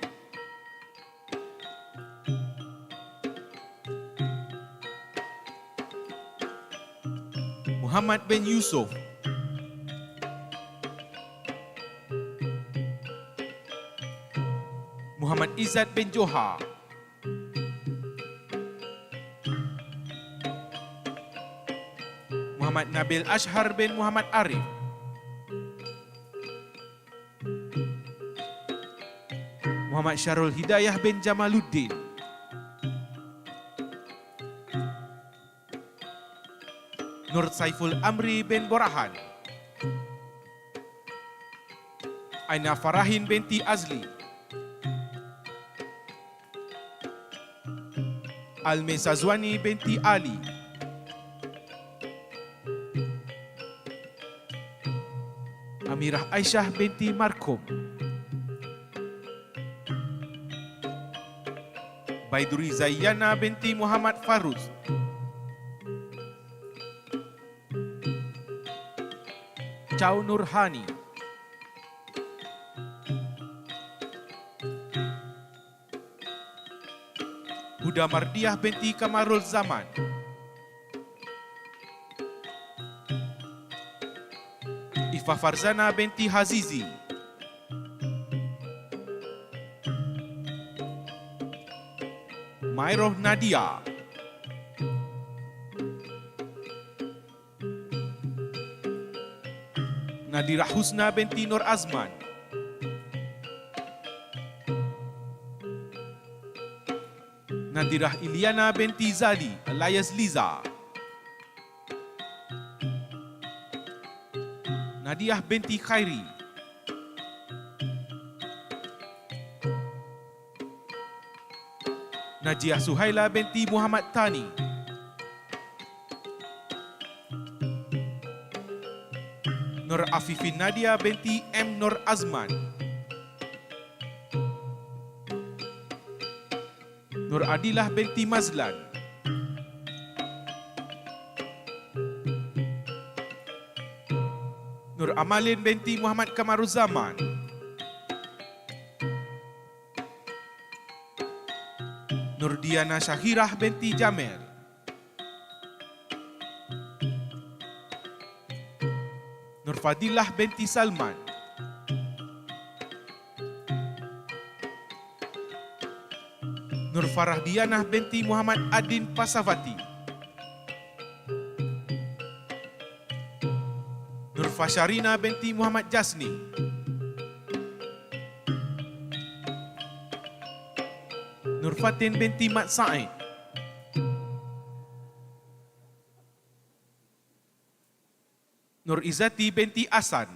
Muhammad bin Yusuf, Muhammad Izzat bin Johar, Muhammad Nabil Ashhar bin Muhammad Arif, Muhammad Syarul Hidayah bin Jamaluddin, Nur Saiful Amri bin Borahan, Aina Farahin binti Azli, Almesazwani binti Ali, Amirah Aisyah binti Markom, Baiduri Zayyana binti Muhammad Faruz, Chow Nurhani, Huda Mardiah binti Kamarul Zaman, Ifa Farzana binti Hazizi, Mairoh Nadia, Nadirah Husna binti Nur Azman, Nadirah Iliana binti Zali alias Liza, Nadiah binti Khairi, Najiah Suhaila binti Muhammad Tani, Nur Afifin Nadia binti M. Nur Azman, Nur Adilah binti Mazlan, Nur Amalin binti Muhammad Kamaruzaman, Nur Diana Syahirah binti Jamil, Nur Fadilah binti Salman, Nur Farah Dianah binti Muhammad Adin Pasavati, Nur Fasharina binti Muhammad Jasni, Nur Fatin binti Mat Said, Nur Izzati binti Asan,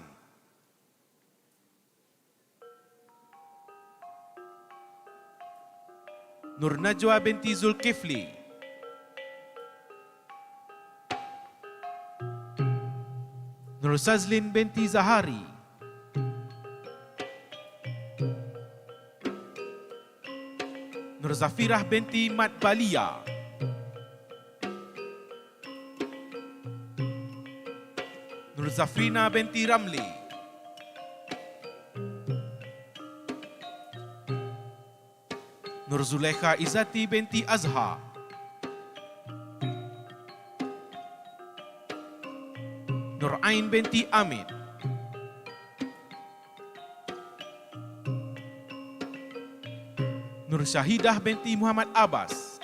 Nur Najwa binti Zulkifli, Nur Sazlin binti Zahari, Nur Zafirah binti Mat Balia, Nur Zafrina binti Ramli, Nur Zulekha Izzati binti Azhar, Nur Ain binti Amid, Nur Syahidah binti Muhammad Abbas,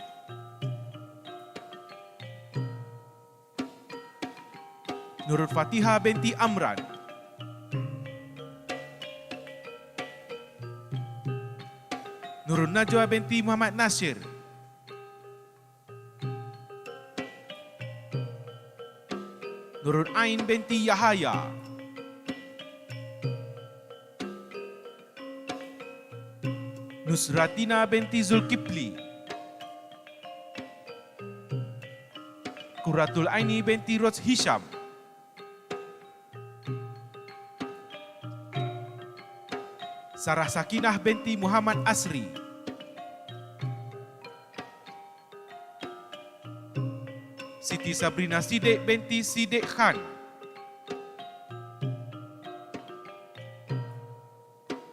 Nur Fatihah binti Amran, Nur Najwa binti Muhammad Nasir, Nur Ain binti Yahaya, Nusratina binti Zulkifli, Qurratul Aini binti Roz Hisham, Sarah Sakinah binti Muhammad Asri, Siti Sabrina Siddiq binti Siddiq Khan,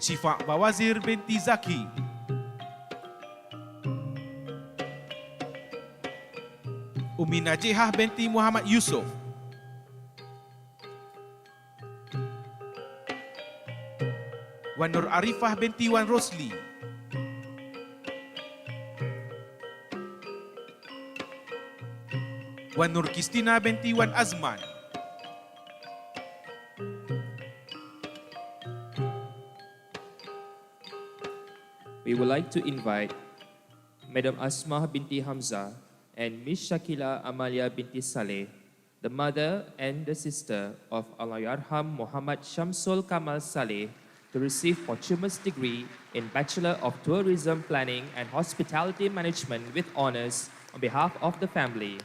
Syifa Bawazir binti Zaki, Umi Najihah binti Muhammad Yusuf, Wan Nur Arifah binti Wan Rosli, Wan Nur Kistina binti Wan Azman, We would like to invite Madam Asmah binti Hamzah and Miss Shakila Amalia binti Saleh, the mother and the sister of Allahyarham Muhammad Shamsul Kamal Saleh, to receive posthumous degree in Bachelor of Tourism Planning and Hospitality Management with honors on behalf of the family.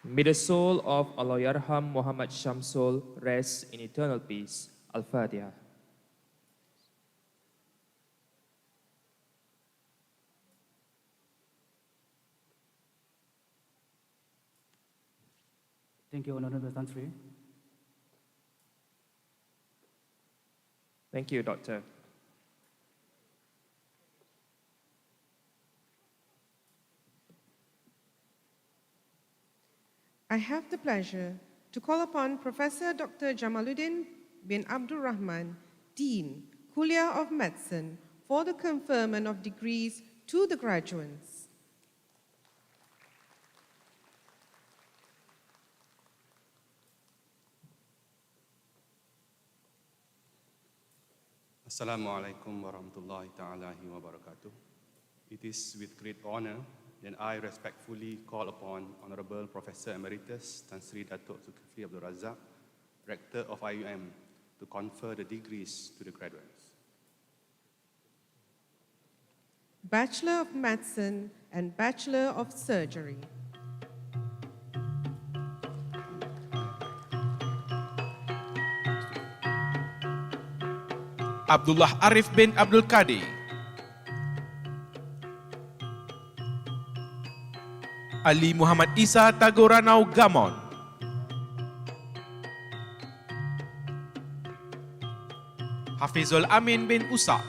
May the soul of Allahyarham Muhammad Shamsul rest in eternal peace. Al-Fatiha. Thank you, Honorable Tan Sri. Thank you, Doctor. I have the pleasure to call upon Professor Dr. Jamaluddin bin Abdul Rahman, Dean, Kulliyyyah of Medicine, for the conferment of degrees to the graduates. Assalamu alaikum warahmatullahi ta'ala wabarakatuh. It is with great honor that I respectfully call upon Honorable Professor Emeritus Tan Sri Datuk Zulkifli Abdul Razak, Rector of IIiM, to confer the degrees to the graduates. Bachelor of Medicine and Bachelor of Surgery. Abdullah Arif bin Abdul Qadir. Ali Muhammad Isa Tagoranau Gamon. Hafizul Amin bin Usak.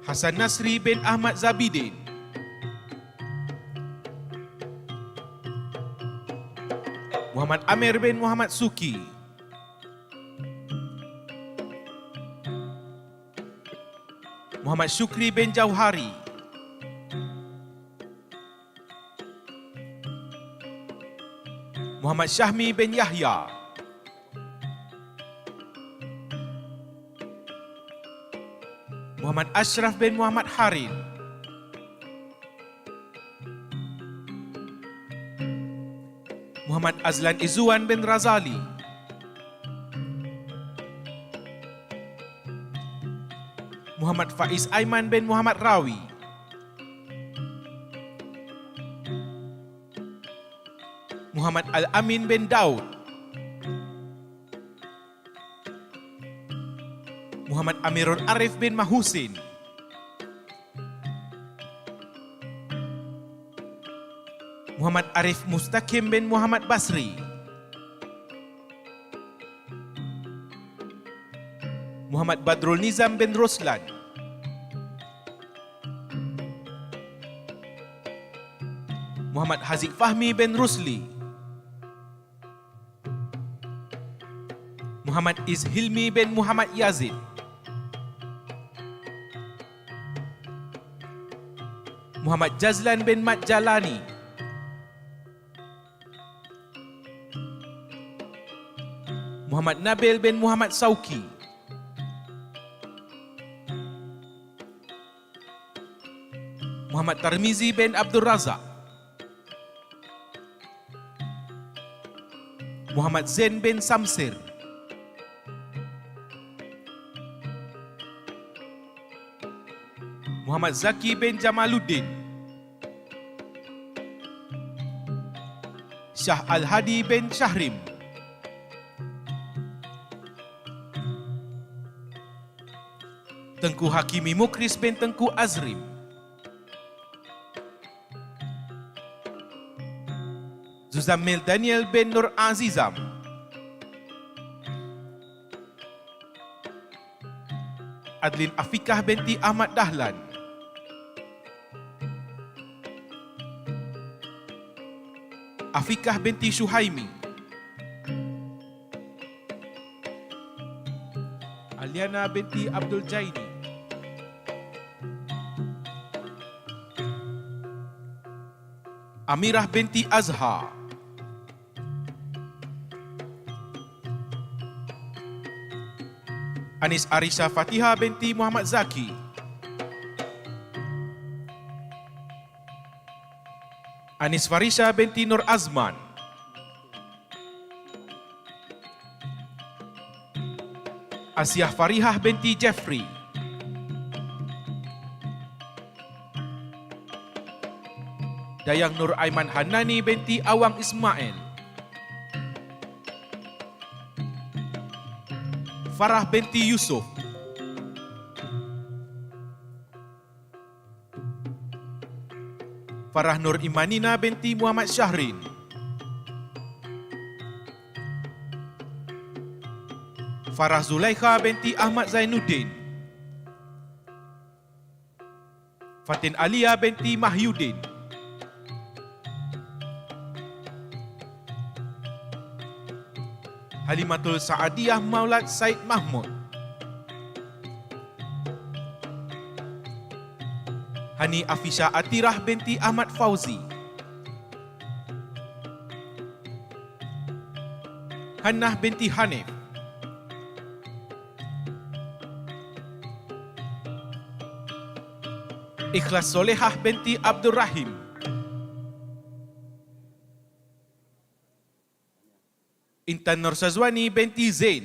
Hasan Nasri bin Ahmad Zabidin. Muhammad Amir bin Muhammad Suki. Muhammad Syukri bin Jauhari. Muhammad Syahmi bin Yahya. Muhammad Ashraf bin Muhammad Harin. Muhammad Azlan Izzuan bin Razali. Muhammad Faiz Aiman bin Muhammad Rawi. Muhammad Al-Amin bin Daud. Muhammad Amirul Arif bin Mahusin. Muhammad Arif Mustaqim bin Muhammad Basri. Muhammad Badrul Nizam bin Roslan. Muhammad Haziq Fahmi bin Rusli. Muhammad Izhilmi bin Muhammad Yazid. Muhammad Jazlan bin Mat Jalani. Muhammad Nabil bin Muhammad Sauki. Muhammad Tarmizi bin Abdul Razak. Muhammad Zain bin Samsir. Muhammad Zaki bin Jamaluddin. Shah Al-Hadi bin Shahrim. Tengku Hakimi Mukris bin Tengku Azrim. Zuzammil Daniel bin Nur Azizam. Adlin Afikah binti Ahmad Dahlan. Afikah binti Syuhaimi. Aliana binti Abdul Jaini. Amirah binti Azhar, Anis Arisha Fatihah binti Muhammad Zaki, Anis Farisha binti Nur Azman, Asiah Farihah binti Jeffrey, Dayang Nur Aiman Hanani binti Awang Ismail, Farah binti Yusuf, Farah Nur Imanina binti Muhammad Syahrin, Farah Zulaikha binti Ahmad Zainuddin, Fatin Alia binti Mahyudin, Halimatul Saadiyah Maulad Said Mahmud, Hani Afisha Atirah binti Ahmad Fauzi, Hannah binti Hanif, Ikhlas Solehah binti Abdul Rahim, Intan Nur Sazwani binti Zain,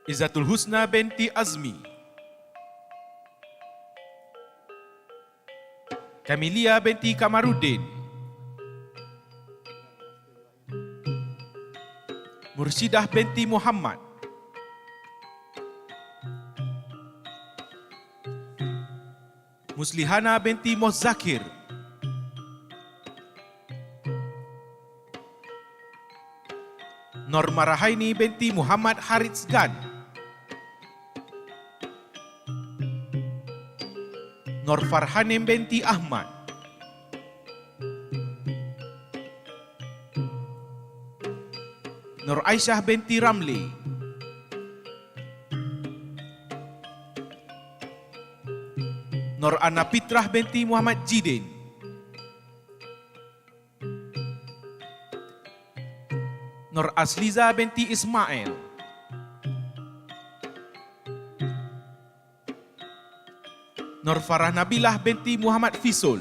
Izzatul Husna binti Azmi, Kamilia binti Kamaruddin, Mursyidah binti Muhammad, Muslihana binti Mozakir, Nur Marahaini binti Muhammad Harits Gan, Nur Farhanim binti Ahmad, Nur Aisyah binti Ramli, Nur Ana Pitrah binti Muhammad Jidin, Nur Asliza binti Ismail, Nur Farah Nabilah binti Muhammad Fisul,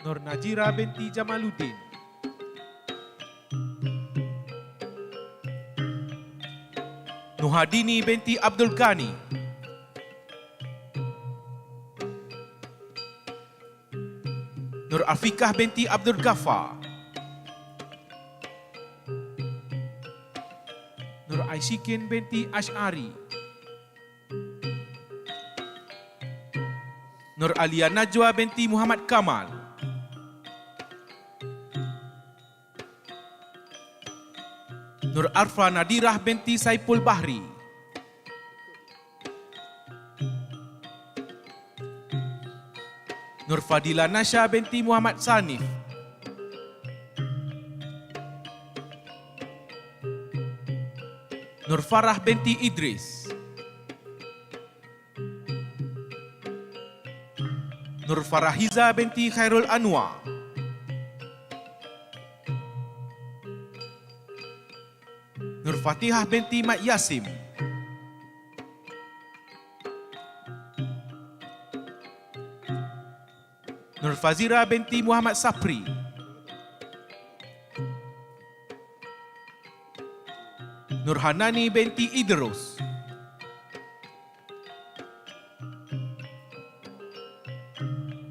Nur Najira binti Jamaluddin, Nuhadini binti Abdul Ghani, Nur Afikah binti Abdul Ghaffar, Nur Aisyikin binti Ash'ari, Nur Alia Najwa binti Muhammad Kamal, Nur Arfa Nadirah binti Saipul Bahri, Nur Fadila Nasha binti Muhammad Sanif, Nur Farah binti Idris, Nur Farahiza binti Khairul Anwar, Nur Fatihah binti Mat Yasim, Nur Fazira binti Muhammad Sapri, Nur Hanani binti Idrus,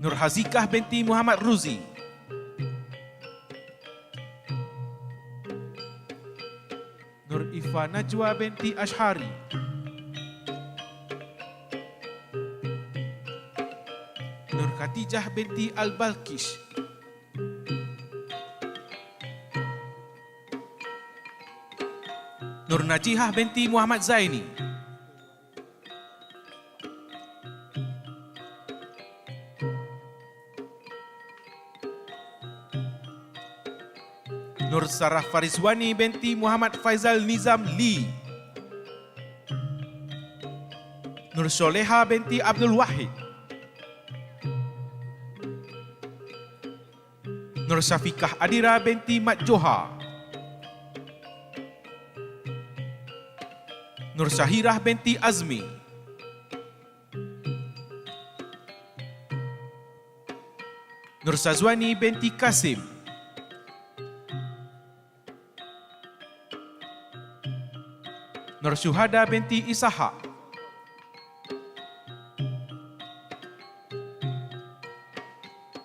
Nur Hazikah binti Muhammad Ruzi, Nur Ifa Najwa binti Ashari, Nur Khatijah binti Al-Balkish, Nur Najihah binti Muhammad Zaini, Nur Sarah Fariswani binti Muhammad Faizal Nizam Lee, Nur Soleha binti Abdul Wahid. Nur Syafiqah Adira binti Mat Johar. Nur Syahirah binti Azmi. Nur Sazwani binti Kasim. Nur Syuhada binti Ishaq.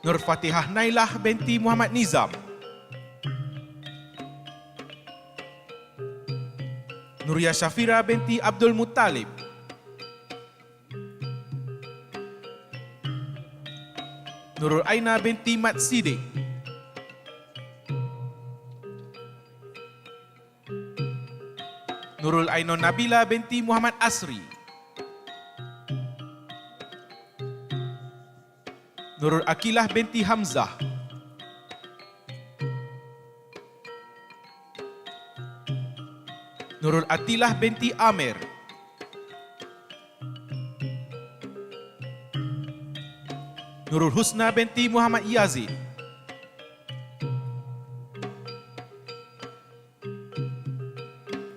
Nur Fatihah Nailah binti Muhammad Nizam. Nuria Syafira binti Abdul Muttalib. Nurul Aina binti Mat Siddiq. Nurul Ainon Nabila binti Muhammad Asri. Nurul Akilah binti Hamzah. Nurul Atilah binti Amir. Nurul Husna binti Muhammad Yazid.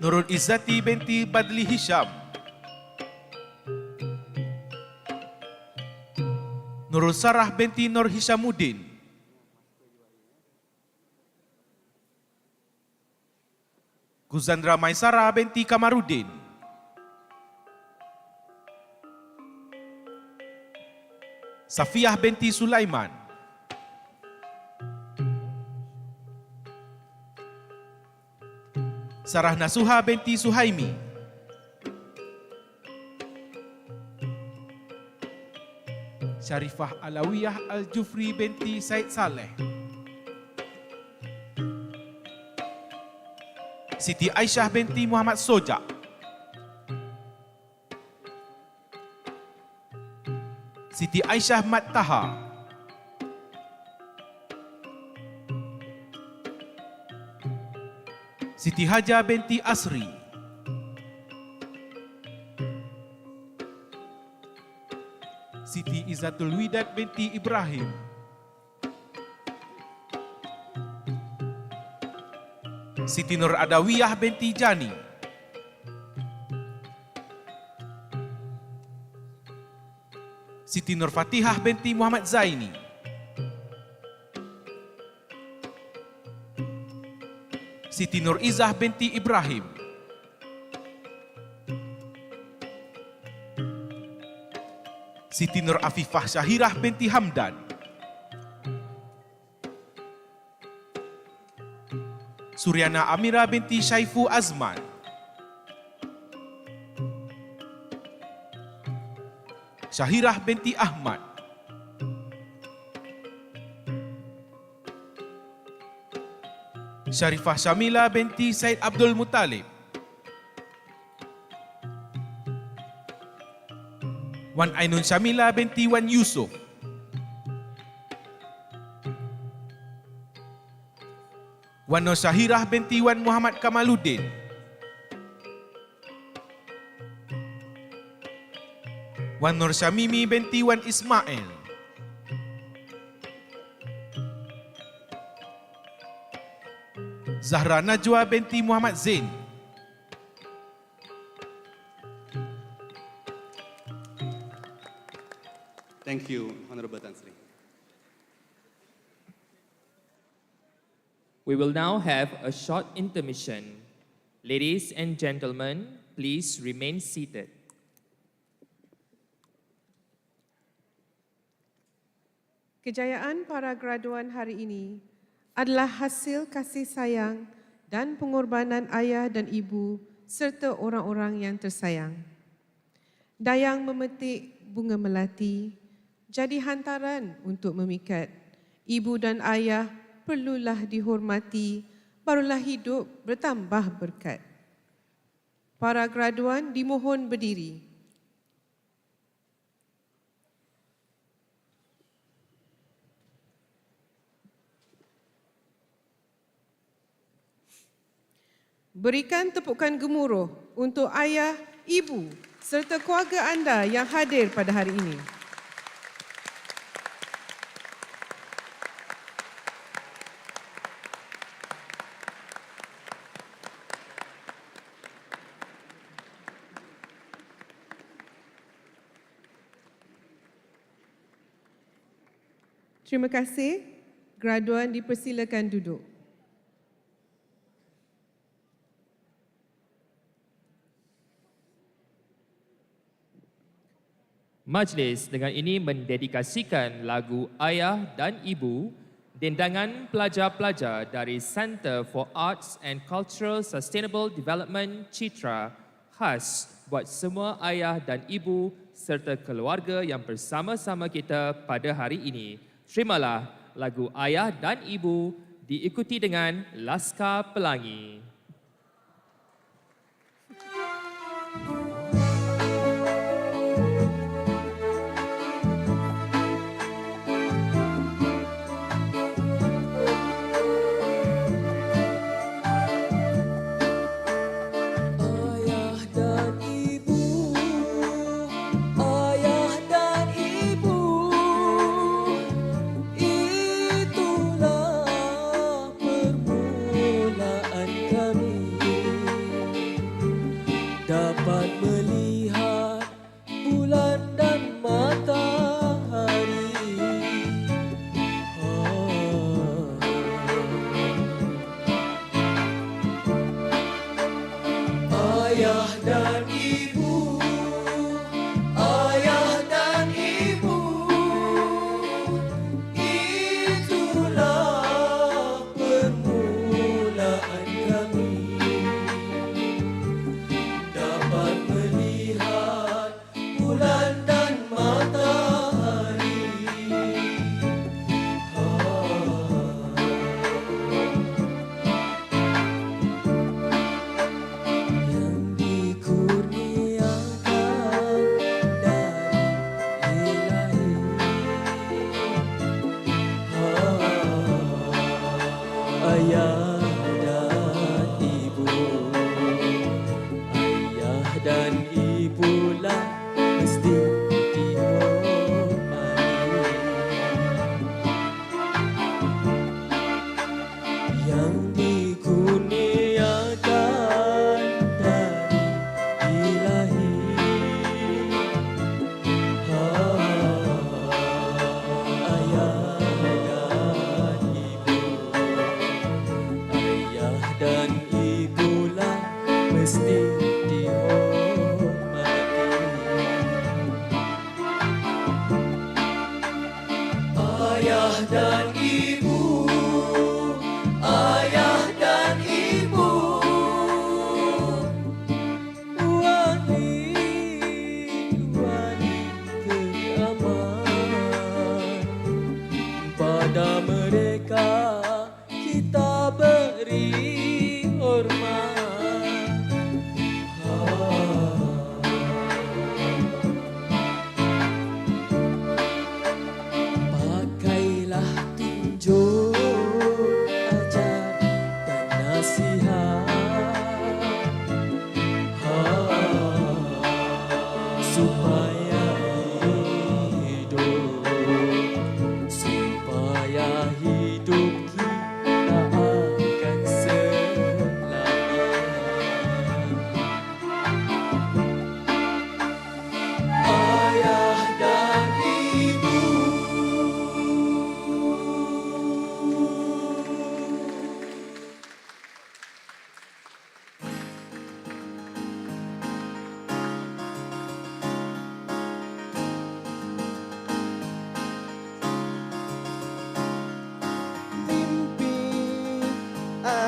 Nurul Izzati binti Badli Hisham. Nurul Sarah binti Nur Hishamuddin. Guzandra Maisara binti Kamaruddin. Safiyah binti Sulaiman. Sarah Nasuha binti Suhaimi. Syarifah Alawiyah Al-Jufri binti Said Saleh. Siti Aisyah binti Muhammad Sojak. Siti Aisyah Mat Taha. Siti Haja binti Asri. Siti Izzatul Widad binti Ibrahim. Siti Nur Adawiyah binti Jani. Siti Nur Fatihah binti Muhammad Zaini. Siti Nur Izzah binti Ibrahim. Siti Nur Afifah Syahirah binti Hamdan. Suryana Amira binti Syaifu Azman. Syahirah binti Ahmad. Syarifah Syamila binti Said Abdul Muttalib. Wan Ainun Syamila binti Wan Yusuf. Wan Nur Syahirah binti Wan Muhammad Kamaluddin. Wan Nur Syamimi binti Wan Ismail. Zahra Najwa binti Muhammad Zain. Thank you, Honorable Tan Sri. We will now have a short intermission. Ladies and gentlemen, please remain seated. Kejayaan para graduan hari ini adalah hasil kasih sayang dan pengorbanan ayah dan ibu serta orang-orang yang tersayang. Dayang memetik bunga melati jadi hantaran untuk memikat. Ibu dan ayah perlulah dihormati, barulah hidup bertambah berkat. Para graduan dimohon berdiri. Berikan tepukan gemuruh untuk ayah, ibu serta keluarga anda yang hadir pada hari ini. Terima kasih. Graduan dipersilakan duduk. Majlis dengan ini mendedikasikan lagu Ayah dan Ibu, dendangan pelajar-pelajar dari Center for Arts and Cultural Sustainable Development Citra, khas buat semua ayah dan ibu serta keluarga yang bersama-sama kita pada hari ini. Terimalah lagu Ayah dan Ibu diikuti dengan Laskar Pelangi.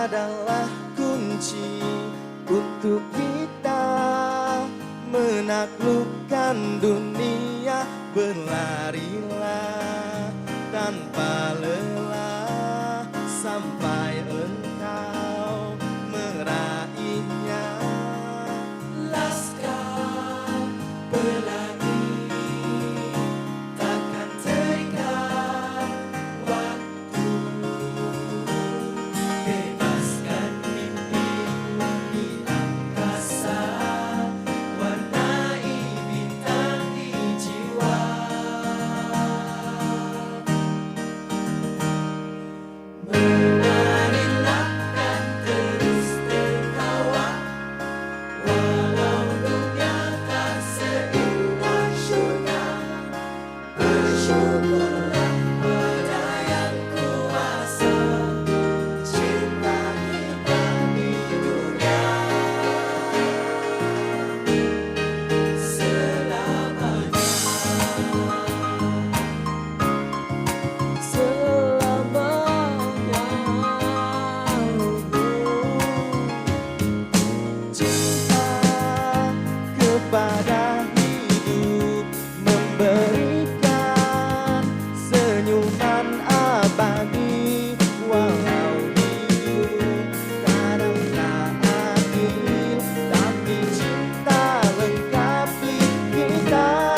adalah kunci untuk kita menaklukkan dunia. Berlarilah tanpa lelah sampai engkau meraihnya. Laskar Pelangi takkan terikat waktu. Bebaskan mimpimu di angkasa, warnai pada hidup, memberikan senyuman abadi. Walau hidup kadang tak adil, tapi cinta lengkapi kita.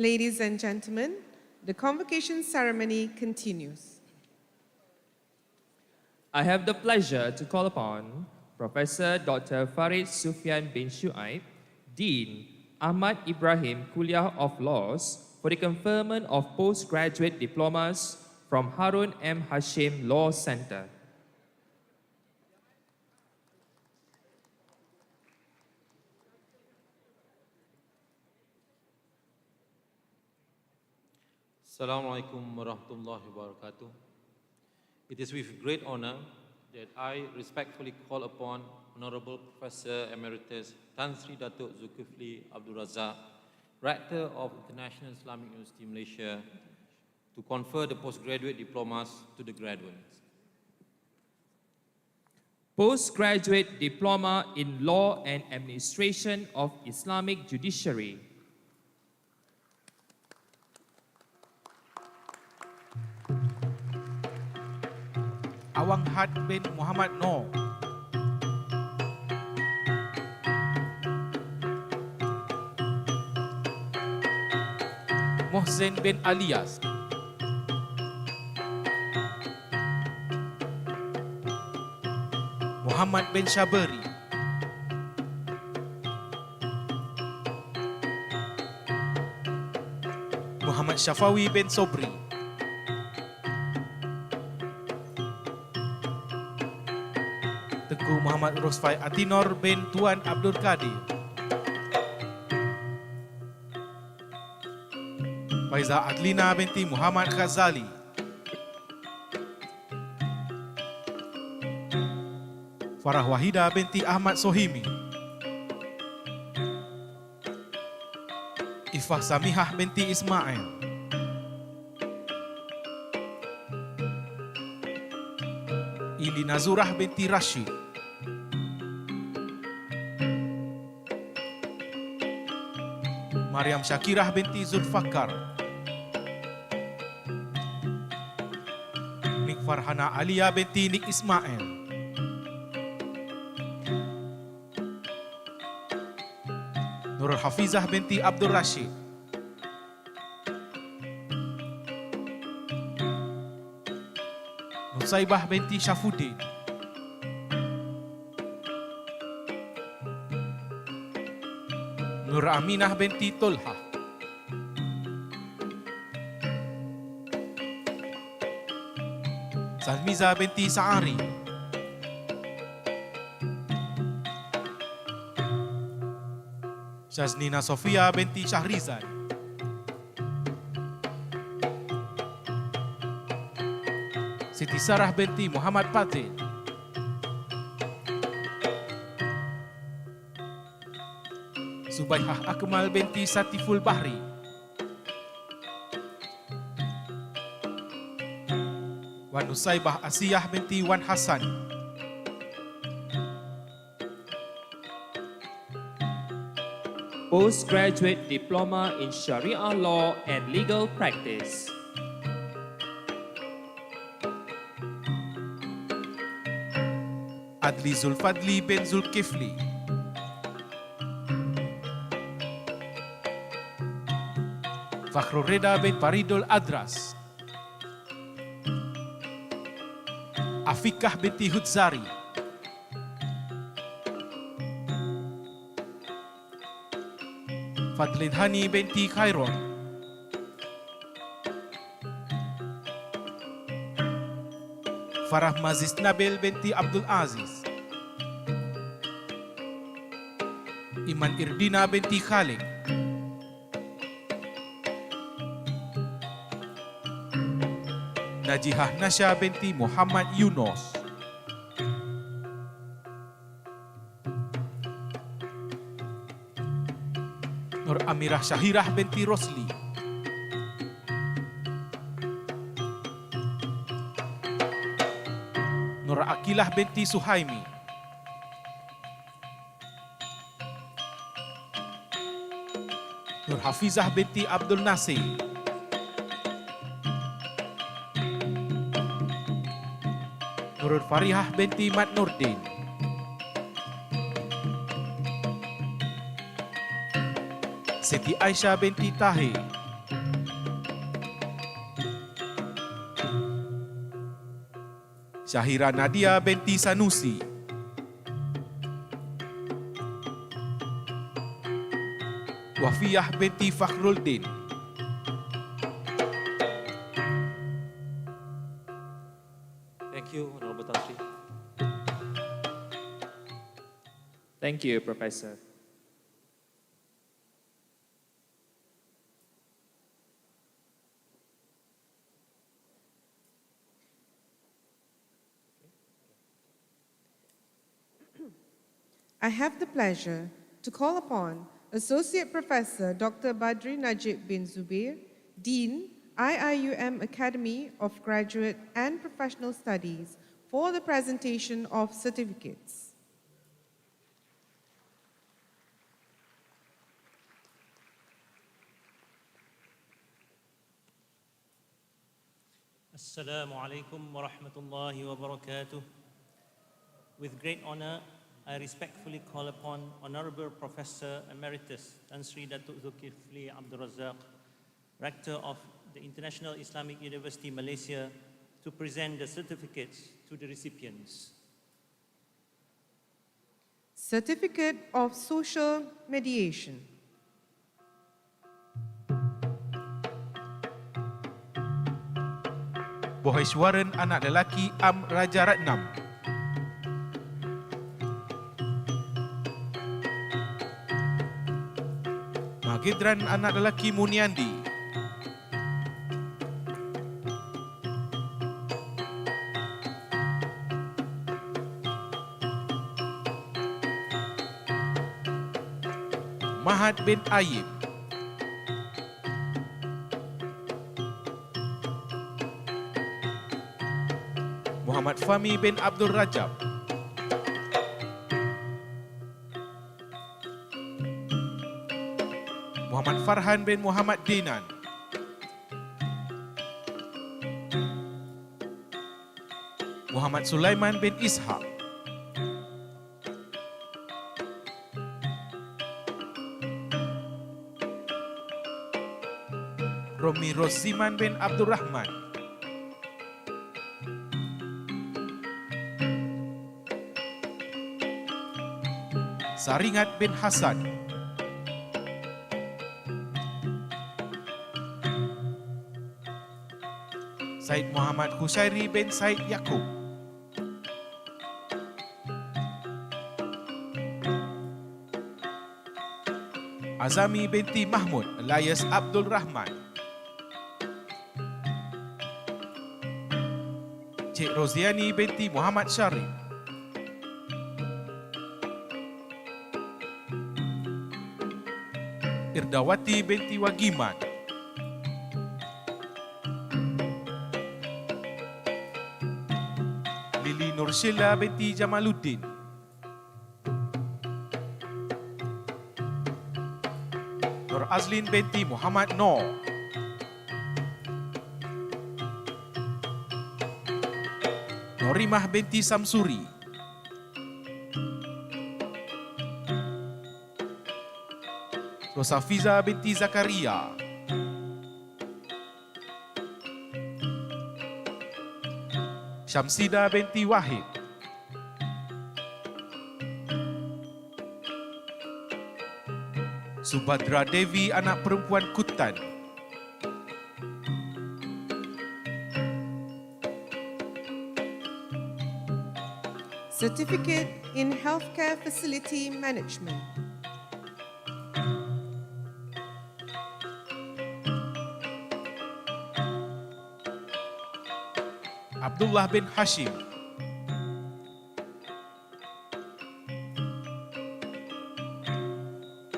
Ladies and gentlemen, the convocation ceremony continues. I have the pleasure to call upon Professor Dr. Farid Sufyan bin Shuaib, Dean Ahmad Ibrahim Kulliyyyah of Laws, for the conferment of postgraduate diplomas from Harun M. Hashim Law Center. Assalamualaikum warahmatullahi wabarakatuh. It is with great honor that I respectfully call upon Honorable Professor Emeritus Tan Sri Datuk Zulkifli Abdul Razak, Rector of International Islamic University Malaysia, to confer the postgraduate diplomas to the graduates. Postgraduate Diploma in Law and Administration of Islamic Judiciary. Awang Had bin Muhammad Noor. Mohsen bin Alias. Muhammad bin Syabari. Muhammad Syafawi bin Sobri. Tengku Muhammad Rosfai Atinor bin Tuan Abdul Qadir. Faizah Adlina binti Muhammad Ghazali. Farah Wahida binti Ahmad Sohimi. Ifah Samihah binti Ismail. Ili Nazurah binti Rashid. Maryam Syakirah binti Zulfakar. Nik Farhana Alia binti Nik Ismail. Nurul Hafizah binti Abdul Rashid. Nusaibah binti Syafuddin, Nur Aminah binti Tolha, Salmiza binti Sa'ari, Syaznina Sofia binti Syahrizan, Siti Sarah binti Muhammad Patin, Subaihah Akmal binti Satiful Bahri, Wan Nusaibah Asiyah binti Wan Hasan, Postgraduate Diploma in Sharia Law and Legal Practice. Adli Zulfadli bin Zulkifli, Fakhrul Reda bin Faridul Adras, Afikah binti Hudzari, Fadlin Hani binti Khairon, Farah Maziz Nabil binti Abdul Aziz, Iman Irdina binti Khalid, Najihah Nasya binti Muhammad Yunus, Nur Amirah Syahirah binti Rosli, Nur Akilah binti Suhaimi, Nur Hafizah binti Abdul Nasir, Nurul Farihah binti Mat Nurdin, Siti Aisyah binti Tahir, Syahira Nadia binti Sanusi, Wafiyah binti Fakhruldin, Thank you, Honorable Tan Sri. Thank you, Professor. I have the pleasure to call upon Associate Professor Dr. Badri Najib bin Zubair, Dean, IIUM Academy of Graduate and Professional Studies, for the presentation of certificates. Assalamu alaikum wa rahmatullahi wa barakatuh. With great honor, I respectfully call upon Honorable Professor Emeritus Tan Sri Datuk Zulkifli Abdul Razak, Rector of the International Islamic University Malaysia, to present the certificates to the recipients. Certificate of Social Mediation. Boheswaran anak lelaki Am Raja Ratnam, Magidran anak lelaki Muniandi, Mahat bin Ayib, Muhammad Fahmi bin Abdul Rajab, Muhammad Farhan bin Muhammad Dinan, Muhammad Sulaiman bin Ishaq, Romi Rosiman bin Abdul Rahman, Saringat bin Hasan, Said Muhammad Hushairi bin Said Yaakob, Azami binti Mahmud alias Abdul Rahman, Cik Roziani binti Muhammad Syarif, Irdawati binti Wagiman, Lili Nurshila binti Jamaluddin, Nur Azlin binti Muhammad Noor, Norimah binti Samsuri, Rosafiza binti Zakaria, Syamsida binti Wahid, Subhadra Devi anak perempuan Kutan, Certificate in Healthcare Facility Management. Abdullah bin Hashim,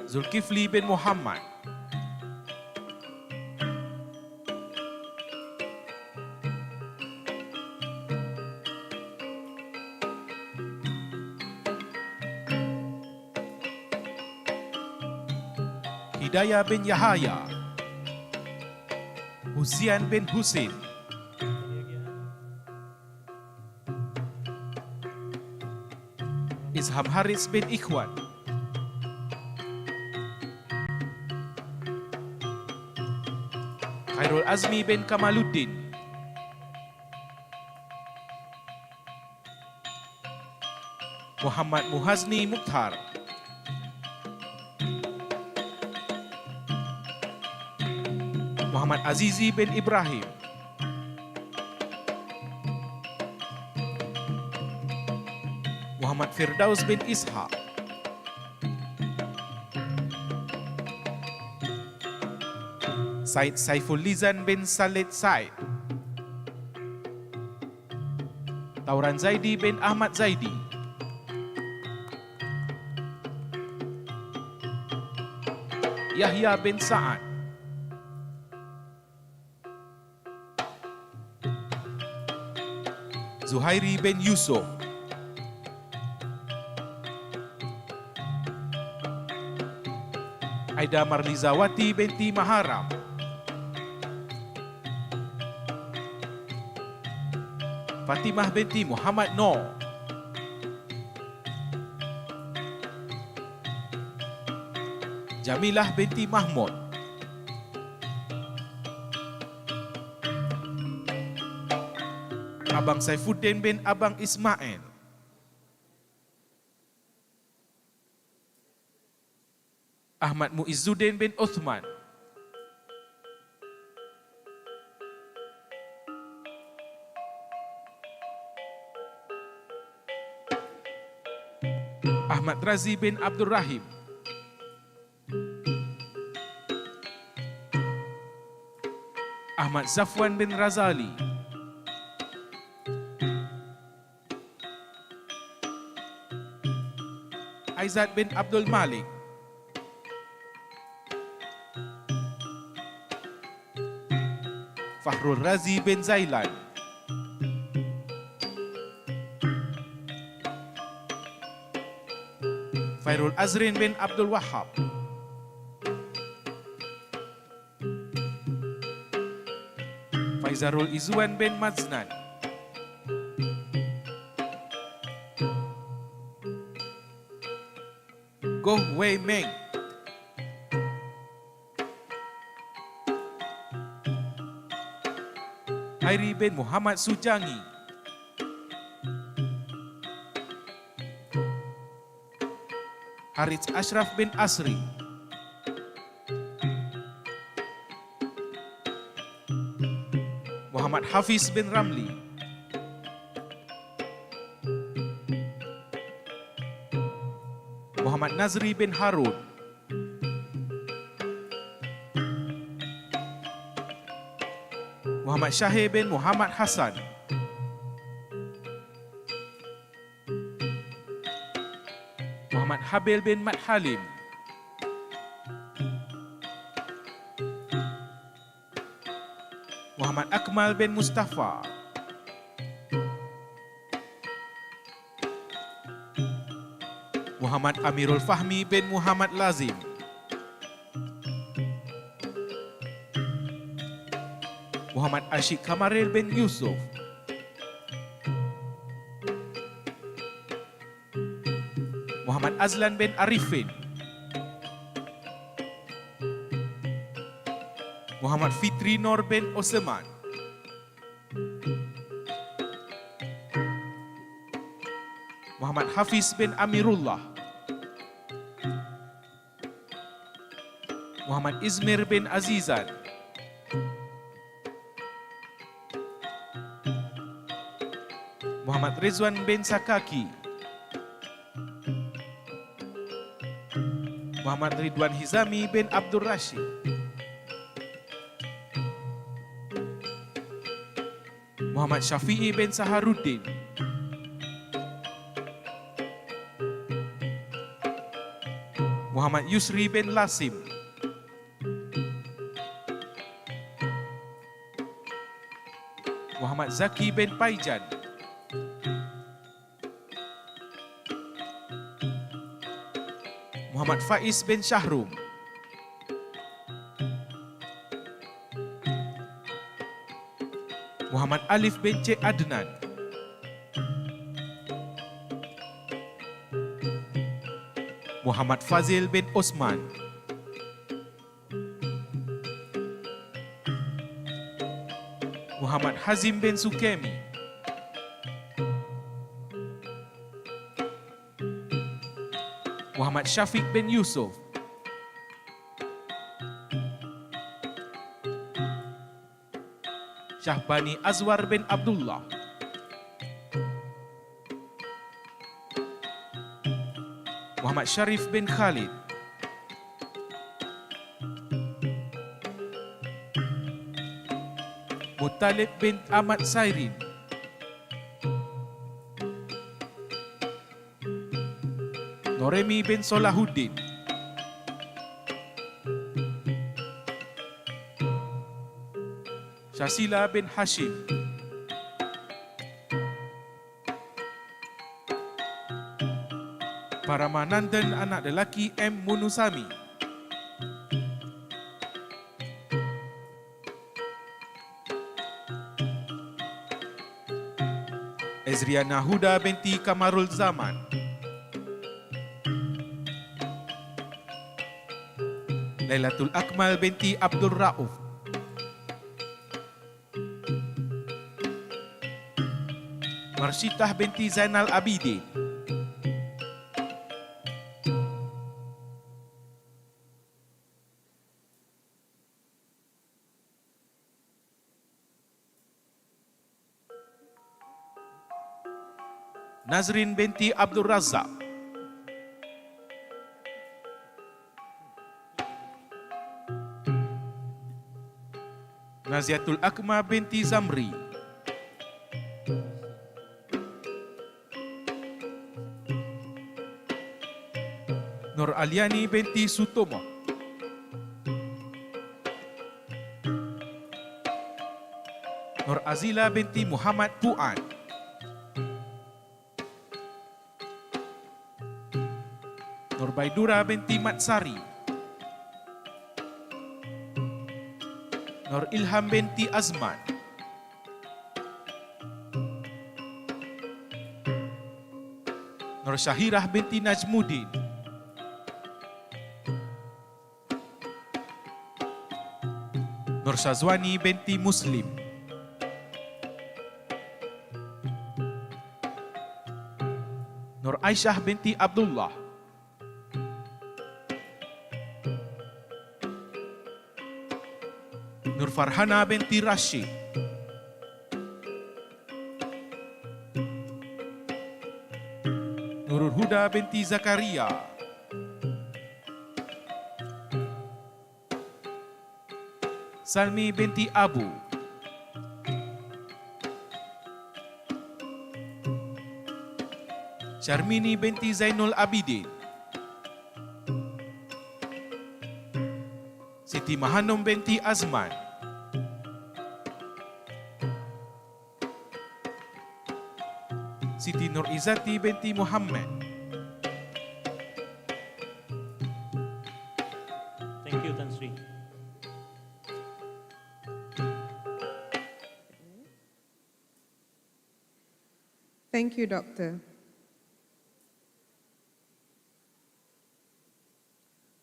Zulkifli bin Muhammad, Hidayah bin Yahaya, Husian bin Husin, Izham Haris bin Ikhwan, Khairul Azmi bin Kamaluddin, Muhammad Muhazni Mukhtar, Muhammad Azizi bin Ibrahim, Muhammad Firdaus bin Ishaq, Said Saiful Lizan bin Salid Said, Tauran Zaidi bin Ahmad Zaidi, Yahya bin Sa'ad, Zuhairi bin Yusuf, Aida Marlizawati binti Muharram, Fatimah binti Muhammad Noor, Jamilah binti Mahmud, Abang Saifuddin bin Abang Ismail, Ahmad Muizzuddin bin Uthman, Ahmad Razi bin Abdul Rahim, Ahmad Zafwan bin Razali, Aizat bin Abdul Malik, Fahrul Razi bin Zailan, Fairul Azrin bin Abdul Wahab, Faizarul Izzuan bin Maznan, Goh Wei Meng, Hairi bin Muhammad Sujangi, Harits Ashraf bin Asri, Muhammad Hafiz bin Ramli, Muhammad Nazri bin Harun, Muhammad Syahir bin Muhammad Hassan, Muhammad Habil bin Mat Halim, Muhammad Akmal bin Mustafa, Muhammad Amirul Fahmi bin Muhammad Lazim, Muhammad Ashik Kamaril bin Yusuf, Muhammad Azlan bin Arifin, Muhammad Fitri Nur bin Osman, Muhammad Hafiz bin Amirullah, Muhammad Izmir bin Azizan, Muhammad Rizwan bin Sakaki, Muhammad Ridwan Hizami bin Abdul Rashid, Muhammad Syafi'i bin Saharuddin, Muhammad Yusri bin Lasim, Muhammad Zaki bin Paijan, Muhammad Faiz bin Syahrum, Muhammad Alif bin Cik Adnan, Muhammad Fazil bin Osman, Muhammad Hazim bin Sukemi, Muhammad Syafiq bin Yusuf, Syahbani Azwar bin Abdullah, Muhammad Syarif bin Khalid, Muttalib bin Ahmad Sairin, Noremi bin Solahuddin, Syasila bin Hashim, Paramanandan anak lelaki M. Munusami, Ezriana Huda binti Kamarul Zaman, Lailatul Akmal binti Abdul Rauf, Marsyitah binti Zainal Abidin, Nazrin binti Abdul Razak, Naziatul Akma binti Zamri, Nur Aliani binti Sutomo, Nur Azila binti Muhammad Puan, Nur Baidura binti Matsari, Nur Ilham binti Azman, Nur Syahirah binti Najmuddin, Nur Syazwani binti Muslim, Nur Aisyah binti Abdullah, Farhana binti Rashid, Nurul Huda binti Zakaria, Salmi binti Abu, Syarmini binti Zainul Abidin, Siti Mahanum binti Azman, Siti Nur Izzati binti Muhammad, Thank you, Tan Sri. Thank you, Doctor.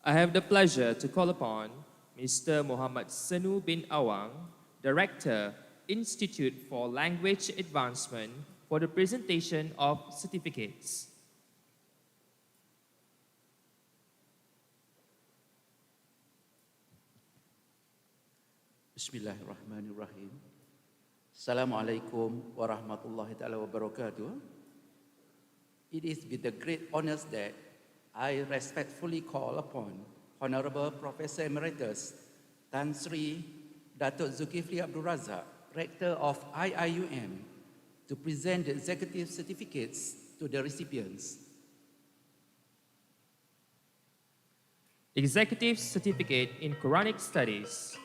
I have the pleasure to call upon Mr. Muhammad Senu bin Awang, Director, Institute for Language Advancement, for the presentation of certificates. Bismillahirrahmanirrahim. Assalamualaikum warahmatullahi taala wabarakatuh. It is with the great honors that I respectfully call upon Honorable Professor Emeritus Tan Sri Datuk Zulkifli Abdul Razak, Rector of IIUM, to present the executive certificates to the recipients. Executive Certificate in Quranic Studies.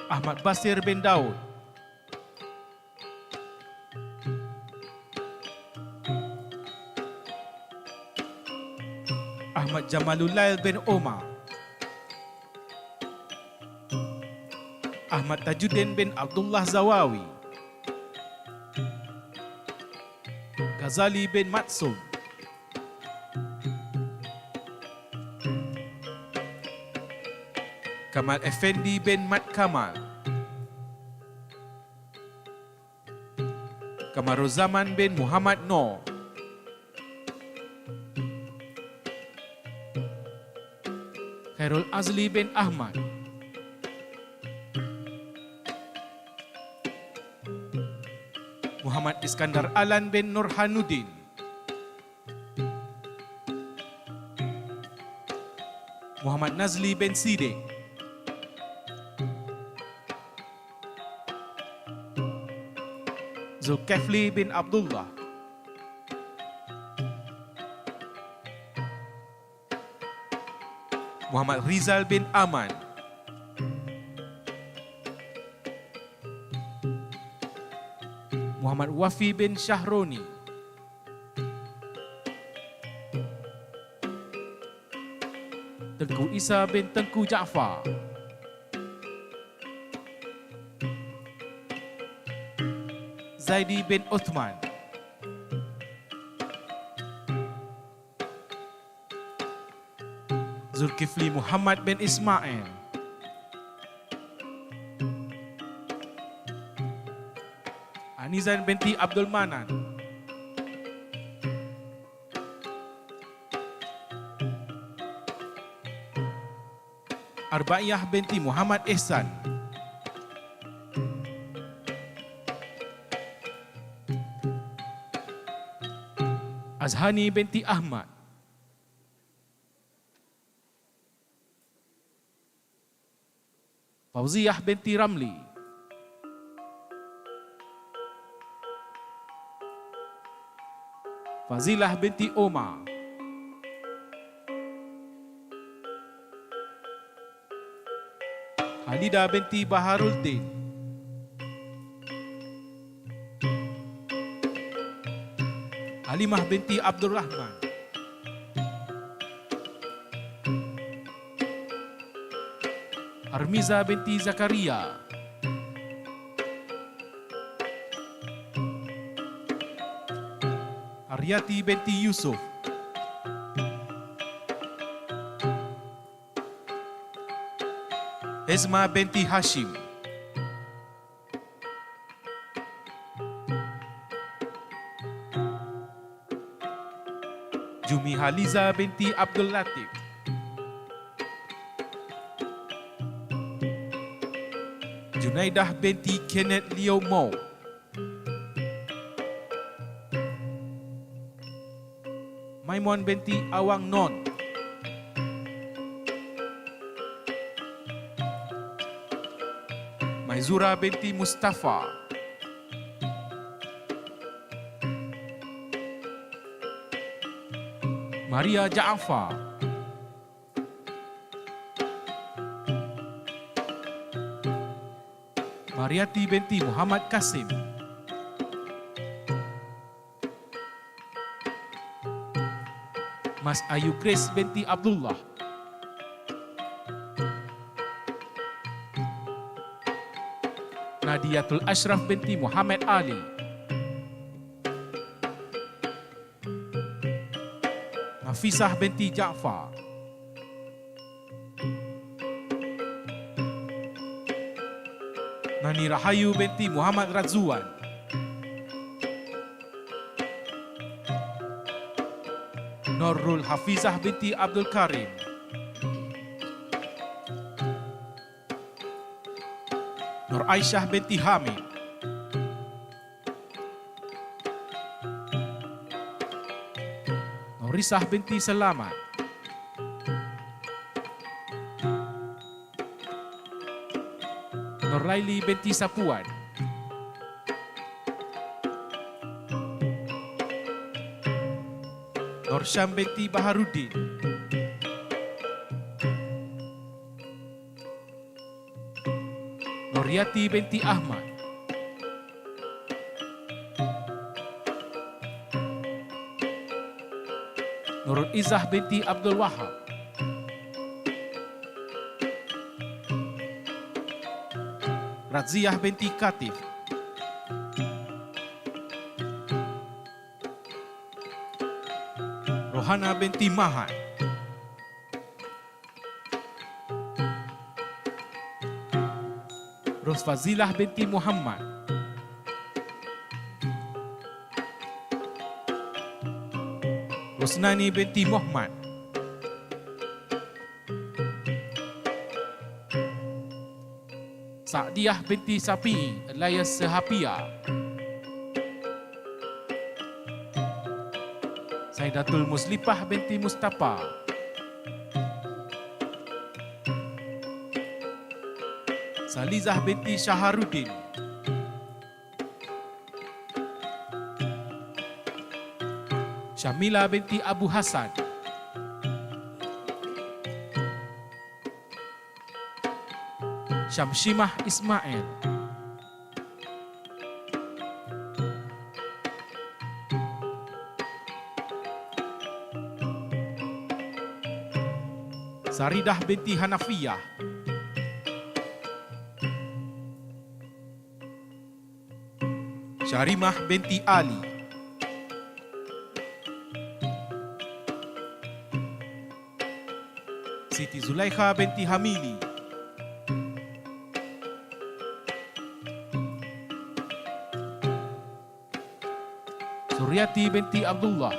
Ahmad Basir bin Daud, Ahmad Jamalulail bin Omar, Ahmad Tajuddin bin Abdullah Zawawi, Ghazali bin Matsum, Kamal Effendi bin Mat Kamal, Kamaruzaman bin Muhammad Noor, Khairul Azli bin Ahmad, Muhammad Iskandar Alan bin Nurhanuddin, Muhammad Nazli bin Siddiq, Zulkifli bin Abdullah, Muhammad Rizal bin Aman, Muhammad Wafi bin Syahroni, Tengku Isa bin Tengku Jaafar, Zaidi bin Uthman, Zulkifli Muhammad bin Ismail, Anizan binti Abdul Manan, Arbaiyah binti Muhammad Ihsan, Azhani binti Ahmad, Fauziyah binti Ramli, Fazilah binti Omar, Halida binti Baharuddin, Halimah binti Abdul Rahman, Armiza binti Zakaria, Aryati binti Yusuf, Hezma binti Hashim, Jumiha Khaliza binti Abdul Latif. Junaidah binti Kenneth Leo Mo. Maimon binti Awang Non. Maizura binti Mustafa. Maria Jaafar. Mariati binti Muhammad Kasim. Mas Ayu Grace binti Abdullah. Nadiatul Ashraf binti Muhammad Ali. Nafisah binti Jaafar. Nani Rahayu binti Muhammad Razwan. Nurul Hafizah binti Abdul Karim. Nur Aisyah binti Hamid. Nurisah binti Selamat. Nurlaili binti Sapuan. Nursyam binti Baharudin. Nuriati binti Ahmad. Nurul Izzah binti Abdul Wahab. Raziyah binti Katif. Rohana binti Mahan. Rosfazilah binti Muhammad. Rosnani binti Muhammad. Sa'diyah binti Sapi alias Sehapia. Saidatul Muslipah binti Mustafa. Salizah binti Syaharuddin. Syamila binti Abu Hasan. Syamshimah Ismail. Saridah binti Hanafiyah. Syarimah binti Ali. Siti Zulaikha binti Hamili. Suryati binti Abdullah.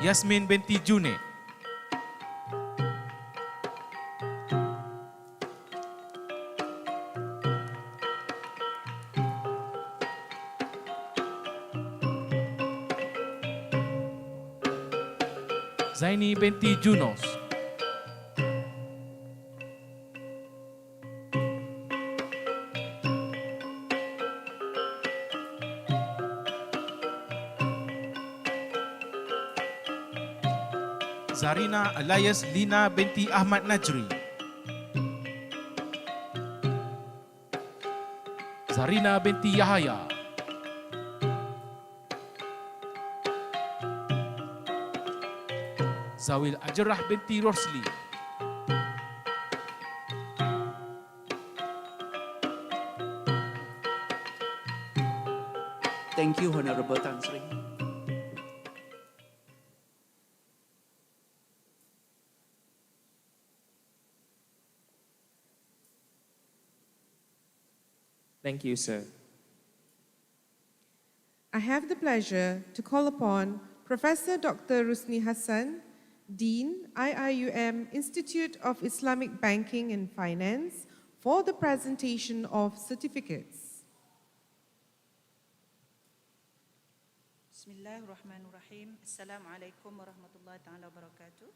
Yasmin binti Junaid. Zaini binti Junos. Zarina alias Lina binti Ahmad Najri. Zarina binti Yahaya. Zawil Ajrah binti Rosli. Thank you, Honorable Tan Sri. Thank you, sir. I have the pleasure to call upon Professor Dr. Rusni Hassan, Dean, IIiUM Institute of Islamic Banking and Finance, for the presentation of certificates. Bismillahirrahmanirrahim. Assalamualaikum warahmatullahi ta'ala wabarakatuh.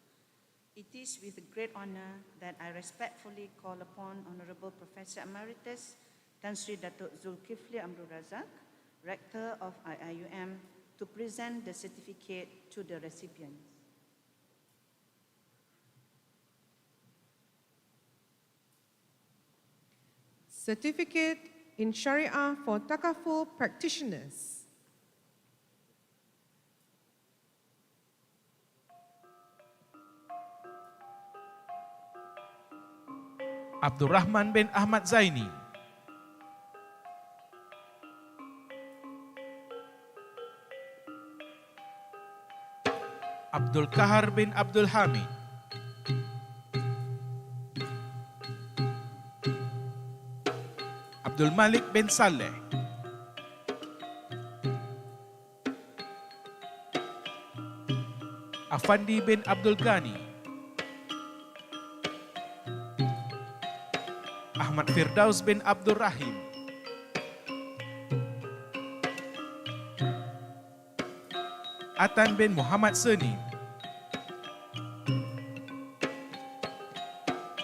It is with great honor that I respectfully call upon Honorable Professor Emeritus Tan Sri Datuk Zulkifli Abdul Razak, Rector of IIiUM, to present the certificate to the recipients. Certificate in Sharia for Takaful Practitioners. Abdul Rahman bin Ahmad Zaini. Abdul Kahar bin Abdul Hamid. Abdul Malik bin Saleh. Afandi bin Abdul Ghani. Ahmad Firdaus bin Abdul Rahim. Atan bin Muhammad Seni.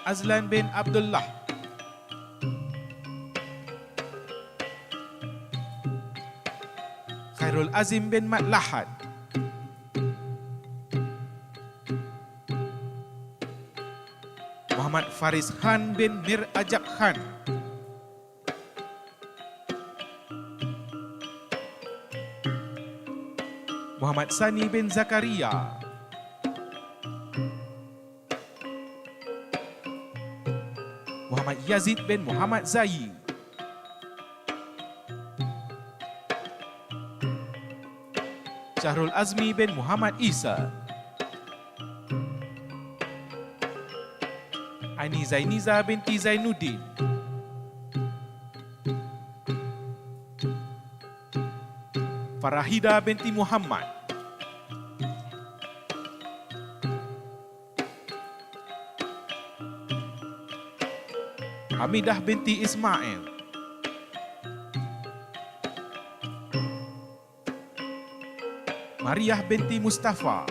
Azlan bin Abdullah. Khairul Azim bin Mat Lahad. Muhammad Faris Khan bin Mir Ajab Khan. Muhammad Sani bin Zakaria. Muhammad Yazid bin Muhammad Zayi. Syahrul Azmi bin Muhammad Isa. Aini Zainiza binti Zainuddin. Farahida binti Muhammad. Hamidah binti Ismail. Mariah binti Mustafa.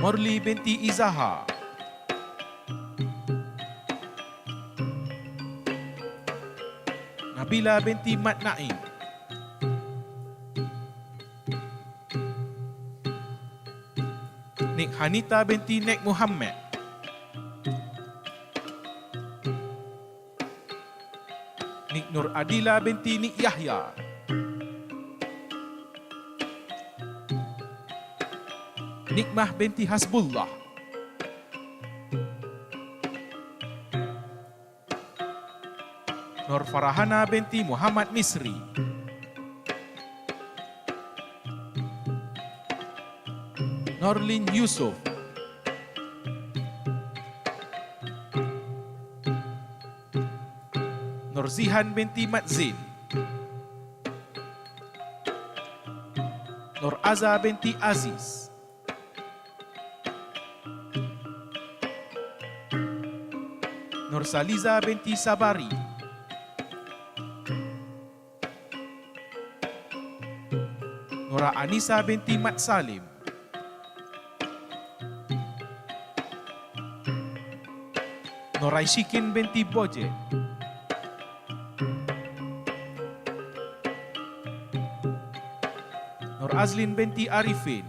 Morli binti Izaha. Nabila binti Mat Naim. Nik Hanita binti Nek Muhammad. Nik Nur Adila binti Nik Yahya. Nikmah binti Hasbullah. Nur Farahana binti Muhammad Misri. Norlin Yusuf. Nurzihan binti Matzin. Nur Aza binti Aziz. Nur Saliza binti Sabari. Nura Anisa binti Mat Salim. Nurai Shikin binti Boje. Nur Azlin binti Arifin.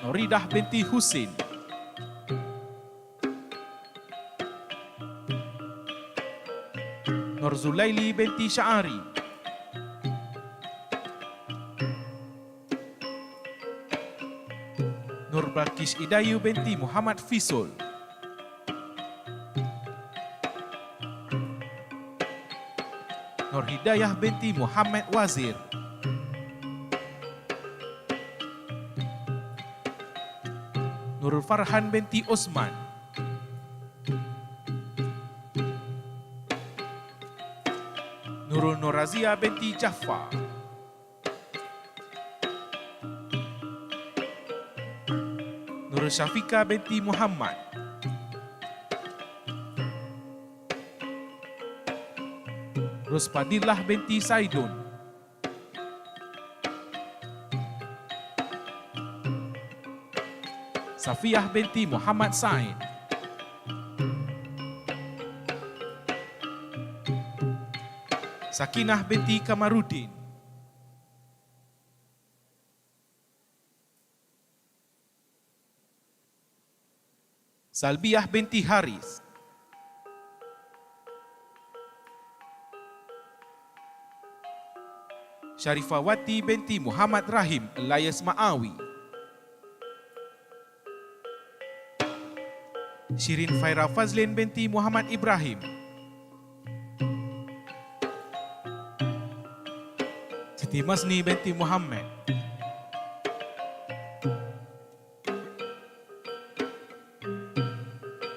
Nuridah binti Husin. Nur Zulaili binti Sya'ari. Nur Balkis Idayu binti Muhammad Fisul. Nur Hidayah binti Muhammad Wazir. Nur Nurul Farhan binti Osman, Nurul Norazia binti Jaffar, Nurul Syafika binti Muhammad, Ruspadillah binti Saidun, Safiyah binti Muhammad Said, Sakinah binti Kamarudin, Salbiyah binti Haris, Syarifawati binti Muhammad Rahim alias Ma'awi, Shirin Faira Fazlin binti Muhammad Ibrahim, Siti Masni binti Muhammad,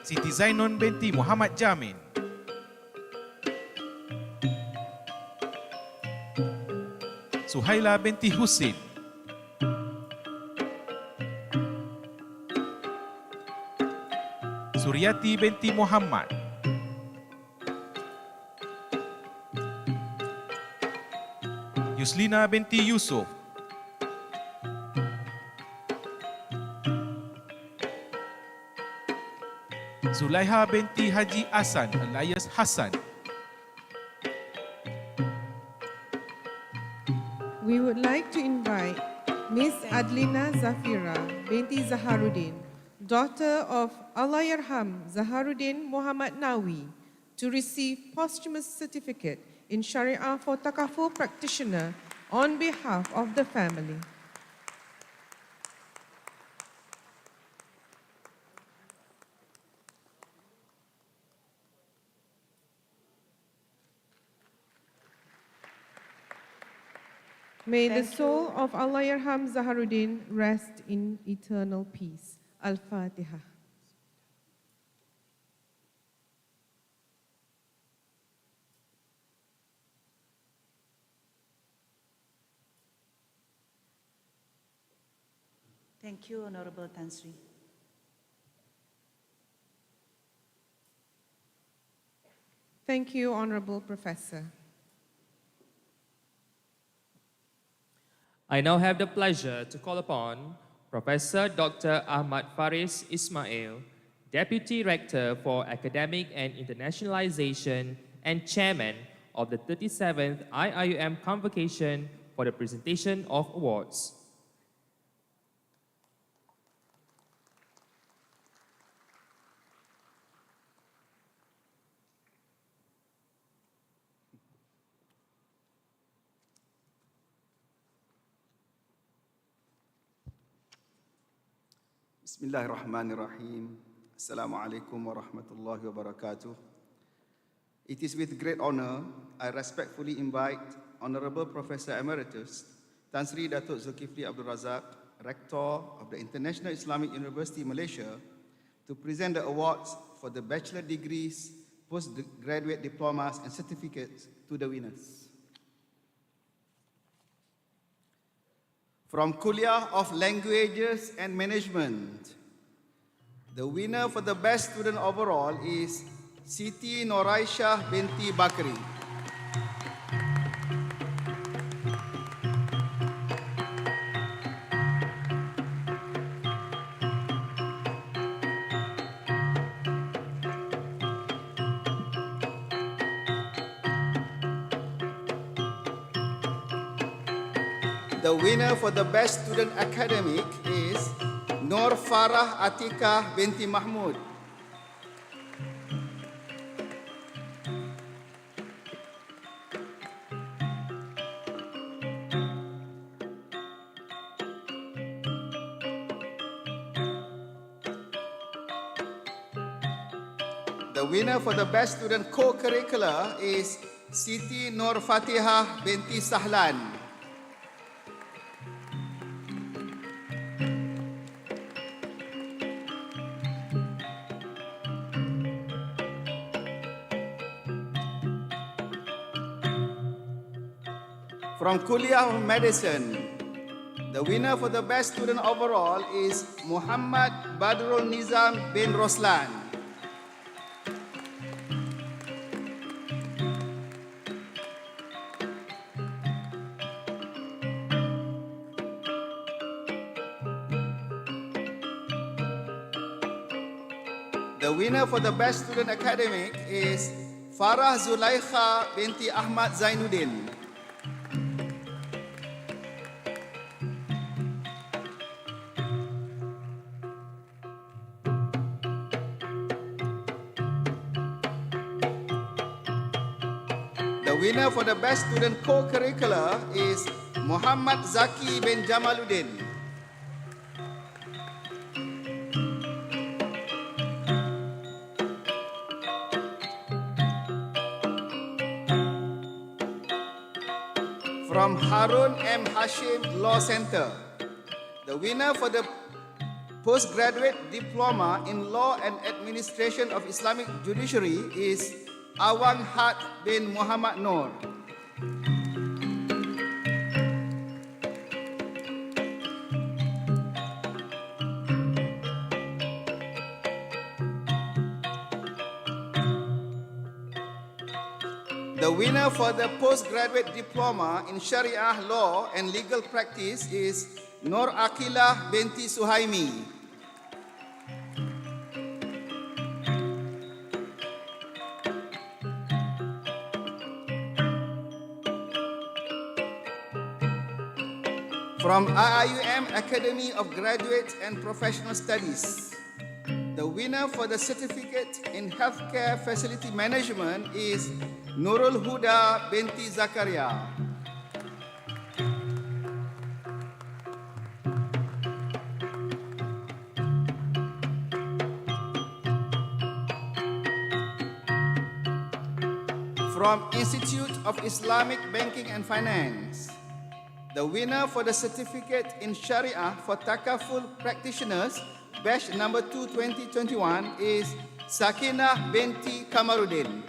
Siti Zainun binti Muhammad Jamin, Suhaila binti Husin, Suryati binti Muhammad, Yuslina binti Yusuf, Zulaiha binti Haji Hasan alias Hasan, We would like to invite Miss Adlina Zafira binti Zaharuddin, daughter of Allahyarham Zaharuddin Muhammad Nawi, to receive posthumous certificate in Sharia for Takaful practitioner on behalf of the family. May the soul of Allahyarham Zaharuddin rest in eternal peace. Al-Fatiha. Thank you, Honorable Tan Sri. Thank you, Honorable Professor. I now have the pleasure to call upon Professor Dr. Ahmad Faris Ismail, Deputy Rector for Academic and Internationalization and Chairman of the 37th IIUM Convocation for the presentation of awards. Bismillahirrahmanirrahim. Assalamualaikum warahmatullahi wabarakatuh. It is with great honor I respectfully invite Honorable Professor Emeritus Tan Sri Datuk Zulkifli Abdul Razak, Rector of the International Islamic University Malaysia, to present the awards for the bachelor degrees, postgraduate diplomas and certificates to the winners. From Kulliyyyah of Languages and Management, the winner for the best student overall is Siti Noraishah binti Bakri. The winner for the best student academic is Nur Farah Atika binti Mahmud. The winner for the best student co-curricular is Siti Nur Fatihah binti Sahlan. From Kulliyyyah of Medicine, the winner for the best student overall is Muhammad Badrul Nizam bin Roslan. The winner for the best student academic is Farah Zulaikha binti Ahmad Zainuddin. The winner for the best student co-curricular is Muhammad Zaki bin Jamaluddin. From Harun M. Hashim Law Center, the winner for the postgraduate diploma in Law and Administration of Islamic Judiciary is Awang Had bin Muhammad Noor. The winner for the postgraduate diploma in Sharia Law and Legal Practice is Nur Aqilah binti Suhaimi. From IIUM Academy of Graduate and Professional Studies, the winner for the certificate in Healthcare Facility Management is Nurul Huda binti Zakaria. From Institute of Islamic Banking and Finance, the winner for the certificate in Sharia for Takaful Practitioners, batch number 2 2021 is Sakinah binti Kamaruddin.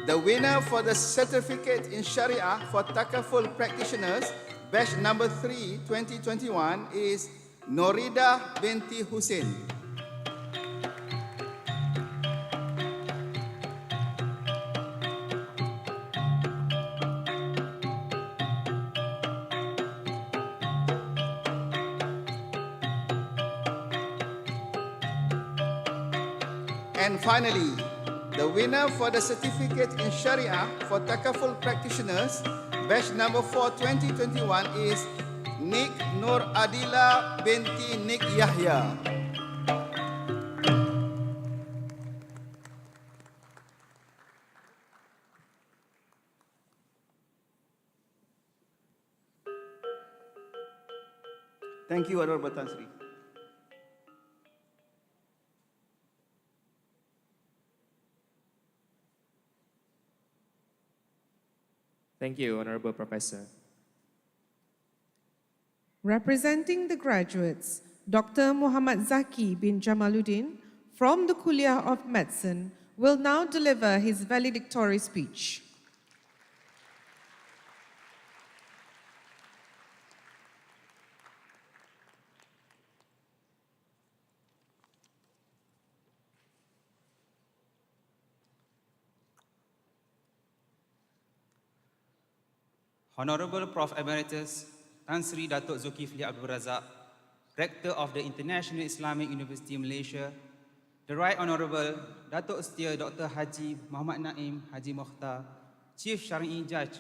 The winner for the certificate in Sharia for Takaful Practitioners, batch number 3 2021 is Norida binti Hussein. And finally, the winner for the certificate in Sharia for Takaful Practitioners, batch number 4 2021 is Nik Nur Adila binti Nik Yahya. Thank you, Honorable Tan Sri. Thank you, Honorable Professor. Representing the graduates, Dr. Muhammad Zaki bin Jamaluddin from the Kulliyyyah of Medicine will now deliver his valedictory speech. Honorable Prof. Emeritus Tan Sri Datuk Zulkifli Abdul Razak, Rector of the International Islamic University Malaysia, the Right Honorable Datuk Setia Dr. Haji Muhammad Naim Haji Mokhtar, Chief Syari'i Judge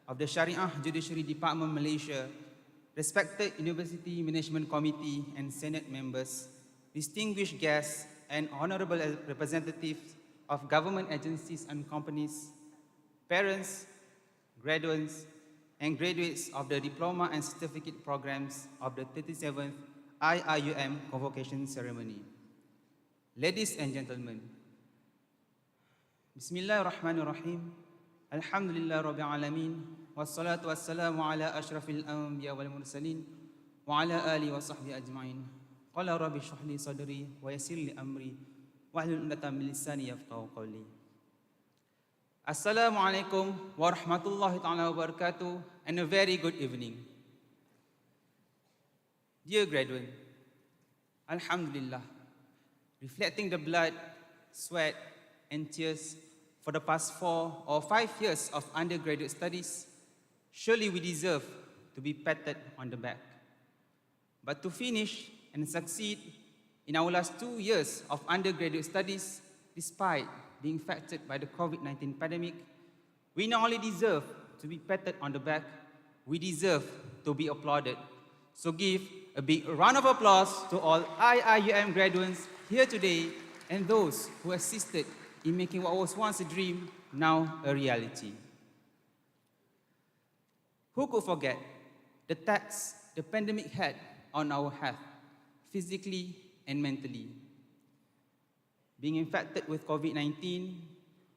of the Shariah Judiciary Department Malaysia, respected University Management Committee and Senate members, distinguished guests, and honorable representatives of government agencies and companies, parents, graduates, and graduates of the Diploma and Certificate programs of the 37th IIiUM Convocation Ceremony. Ladies and gentlemen, Bismillahirrahmanirrahim. Alhamdulillah Rabbil Alameen. Wassalatu wassalamu ala ashrafil anbiya wal mursalin wa ala alihi wa sahbihi ajma'in. Qala rabbi shrah li sadri wa yassir li amri wahlul 'uqdatam min lisani yafqahu qawli. Assalamualaikum warahmatullahi ta'ala wabarakatuh, and a very good evening. Dear graduates, Alhamdulillah, reflecting the blood, sweat, and tears for the past 4 or 5 years of undergraduate studies, surely we deserve to be patted on the back. But to finish and succeed in our last 2 years of undergraduate studies, despite being affected by the COVID-19 pandemic, we not only deserve to be patted on the back, we deserve to be applauded. So give a big round of applause to all IIiUM graduates here today and those who assisted in making what was once a dream now a reality. Who could forget the tax the pandemic had on our health, physically and mentally? Being infected with COVID-19,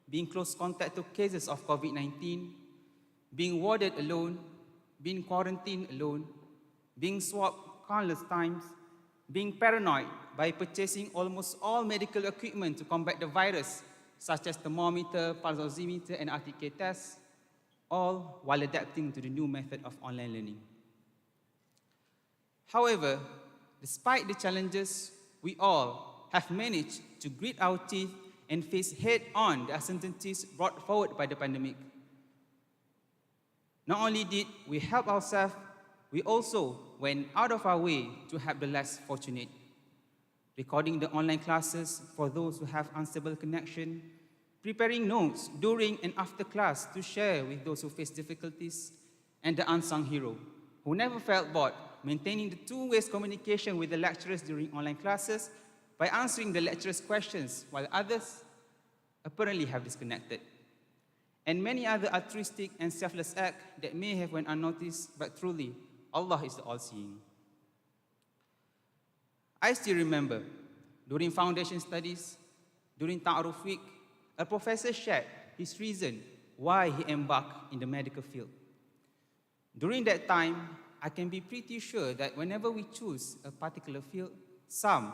being close contact to cases of COVID-19, being warded alone, being quarantined alone, being swabbed countless times, being paranoid by purchasing almost all medical equipment to combat the virus, such as thermometer, pulse oximeter, and RTK tests, all while adapting to the new method of online learning. However, despite the challenges, we all have managed to grit our teeth and face head-on the uncertainties brought forward by the pandemic. Not only did we help ourselves, we also went out of our way to help the less fortunate, recording the online classes for those who have unstable connection, preparing notes during and after class to share with those who face difficulties, and the unsung hero, who never felt bored, maintaining the two-way communication with the lecturers during online classes by answering the lecturers' questions while others apparently have disconnected. And many other altruistic and selfless acts that may have went unnoticed, but truly, Allah is the all-seeing. I still remember, during foundation studies, during Ta'aruf Week, a professor shared his reason why he embarked in the medical field. During that time, I can be pretty sure that whenever we choose a particular field, some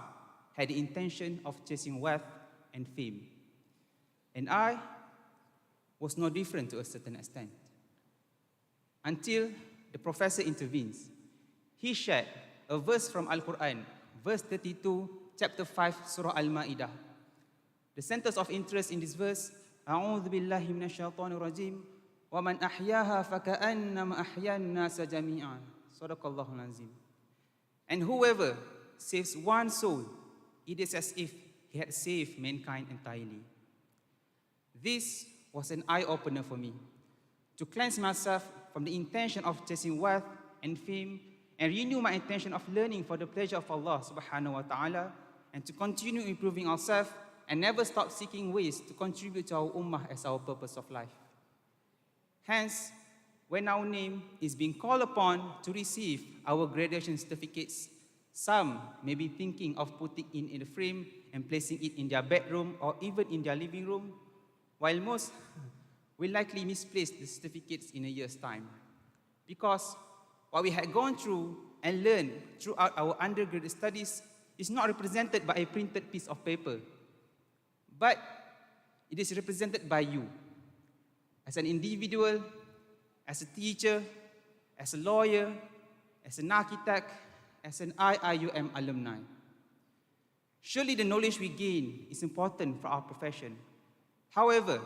had the intention of chasing wealth and fame. And I was no different to a certain extent. Until the professor intervenes. He shared a verse from Al-Quran, verse 32, chapter 5, Surah Al-Ma'idah. The centers of interest in this verse, أعوذ بالله من الشيطان الرجيم ومن أحياها فكأنما أحيا الناس جميعا صدق الله العظيم. And whoever saves one soul, it is as if he had saved mankind entirely. This was an eye-opener for me, to cleanse myself from the intention of chasing wealth and fame, and renew my intention of learning for the pleasure of Allah subhanahu wa ta'ala, and to continue improving ourselves and never stop seeking ways to contribute to our ummah as our purpose of life. Hence, when our name is being called upon to receive our graduation certificates, some may be thinking of putting it in a frame and placing it in their bedroom or even in their living room, while most will likely misplace the certificates in a year's time. Because what we had gone through and learned throughout our undergraduate studies is not represented by a printed piece of paper, but it is represented by you, as an individual, as a teacher, as a lawyer, as an architect, as an IIiUM alumni. Surely the knowledge we gain is important for our profession. However,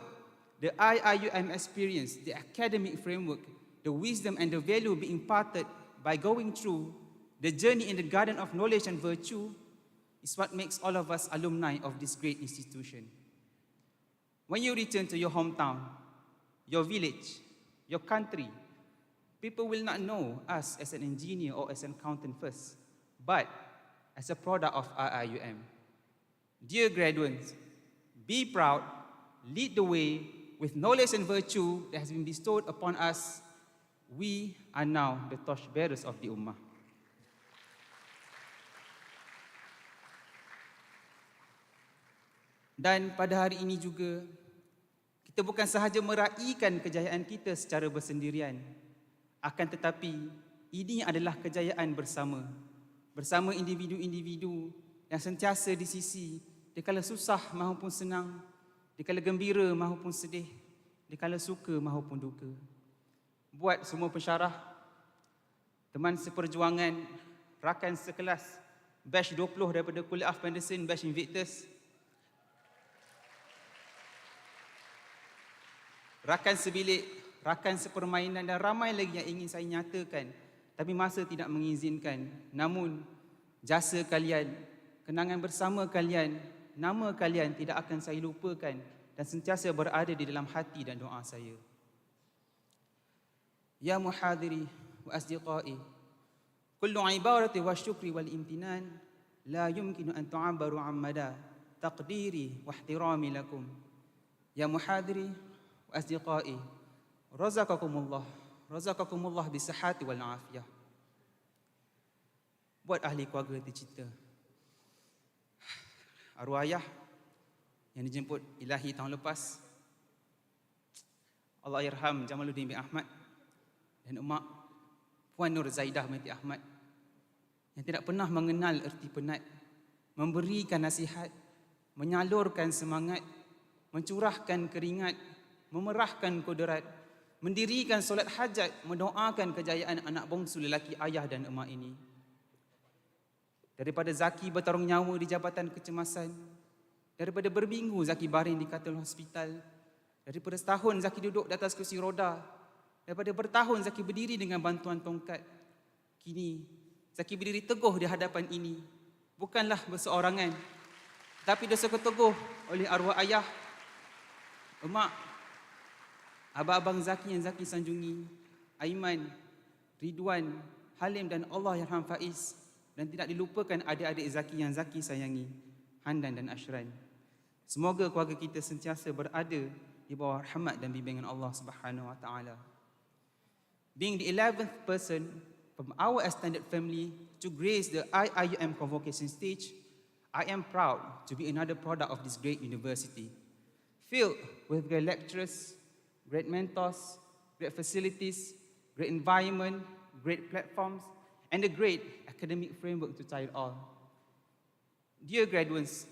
the IIiUM experience, the academic framework, the wisdom and the value being imparted by going through the journey in the garden of knowledge and virtue is what makes all of us alumni of this great institution. When you return to your hometown, your village, your country, people will not know us as an engineer or as an accountant first, but as a product of IIiUM. Dear graduates, be proud, lead the way with knowledge and virtue that has been bestowed upon us. We are now the torchbearers of the Ummah. Dan pada hari ini juga, kita bukan sahaja meraihkan kejayaan kita secara bersendirian, akan tetapi ini adalah kejayaan bersama. Bersama individu-individu yang sentiasa di sisi, dikala susah maupun senang, dikala gembira maupun sedih, dikala suka maupun duka. Buat semua pensyarah, teman seperjuangan, rakan sekelas, batch 20 daripada KULLIYYAH Penderson, batch Invictus, rakan sebilik, rakan sepermainan dan ramai lagi yang ingin saya nyatakan tapi masa tidak mengizinkan. Namun jasa kalian, kenangan bersama kalian, nama kalian tidak akan saya lupakan dan sentiasa berada di dalam hati dan doa saya. Ya muhadiri wa asdiqai, kullu ibarati wa syukri wal imtinan la yumkinu an tu'abbaru an mada taqdiri wa ihtirami lakum. Ya muhadiri wa asdiqai, razaqakumullah bisihhati wal afiyah. Buat ahli keluarga tercinta, arwah ayah yang dijemput ilahi tahun lepas, Allah yarham Jamaluddin bin Ahmad, dan emak Puan Nur Zaidah binti Ahmad yang tidak pernah mengenal erti penat, memberikan nasihat, menyalurkan semangat, mencurahkan keringat, memerahkan kodrat, mendirikan solat hajat, mendoakan kejayaan anak bongsu lelaki ayah dan emak ini. Daripada Zaki bertarung nyawa di Jabatan Kecemasan, daripada berminggu Zaki baring di katil hospital, daripada setahun Zaki duduk di atas kursi roda, daripada bertahun Zaki berdiri dengan bantuan tongkat, kini Zaki berdiri teguh di hadapan ini, bukanlah berseorangan, tapi disokong teguh oleh arwah ayah, emak, abang-abang Zaki yang Zaki sanjungi, Aiman, Ridwan, Halim dan Allah Yarham Faiz, dan tidak dilupakan adik-adik Zaki yang Zaki sayangi, Handan dan Ashran. Semoga keluarga kita sentiasa berada di bawah rahmat dan bimbingan Allah Subhanahu wa taala. Being the 11th person from our extended family to grace the IIiUM Convocation stage, I am proud to be another product of this great university, filled with great lecturers, great mentors, great facilities, great environment, great platforms, and a great academic framework to tie it all. Dear graduates,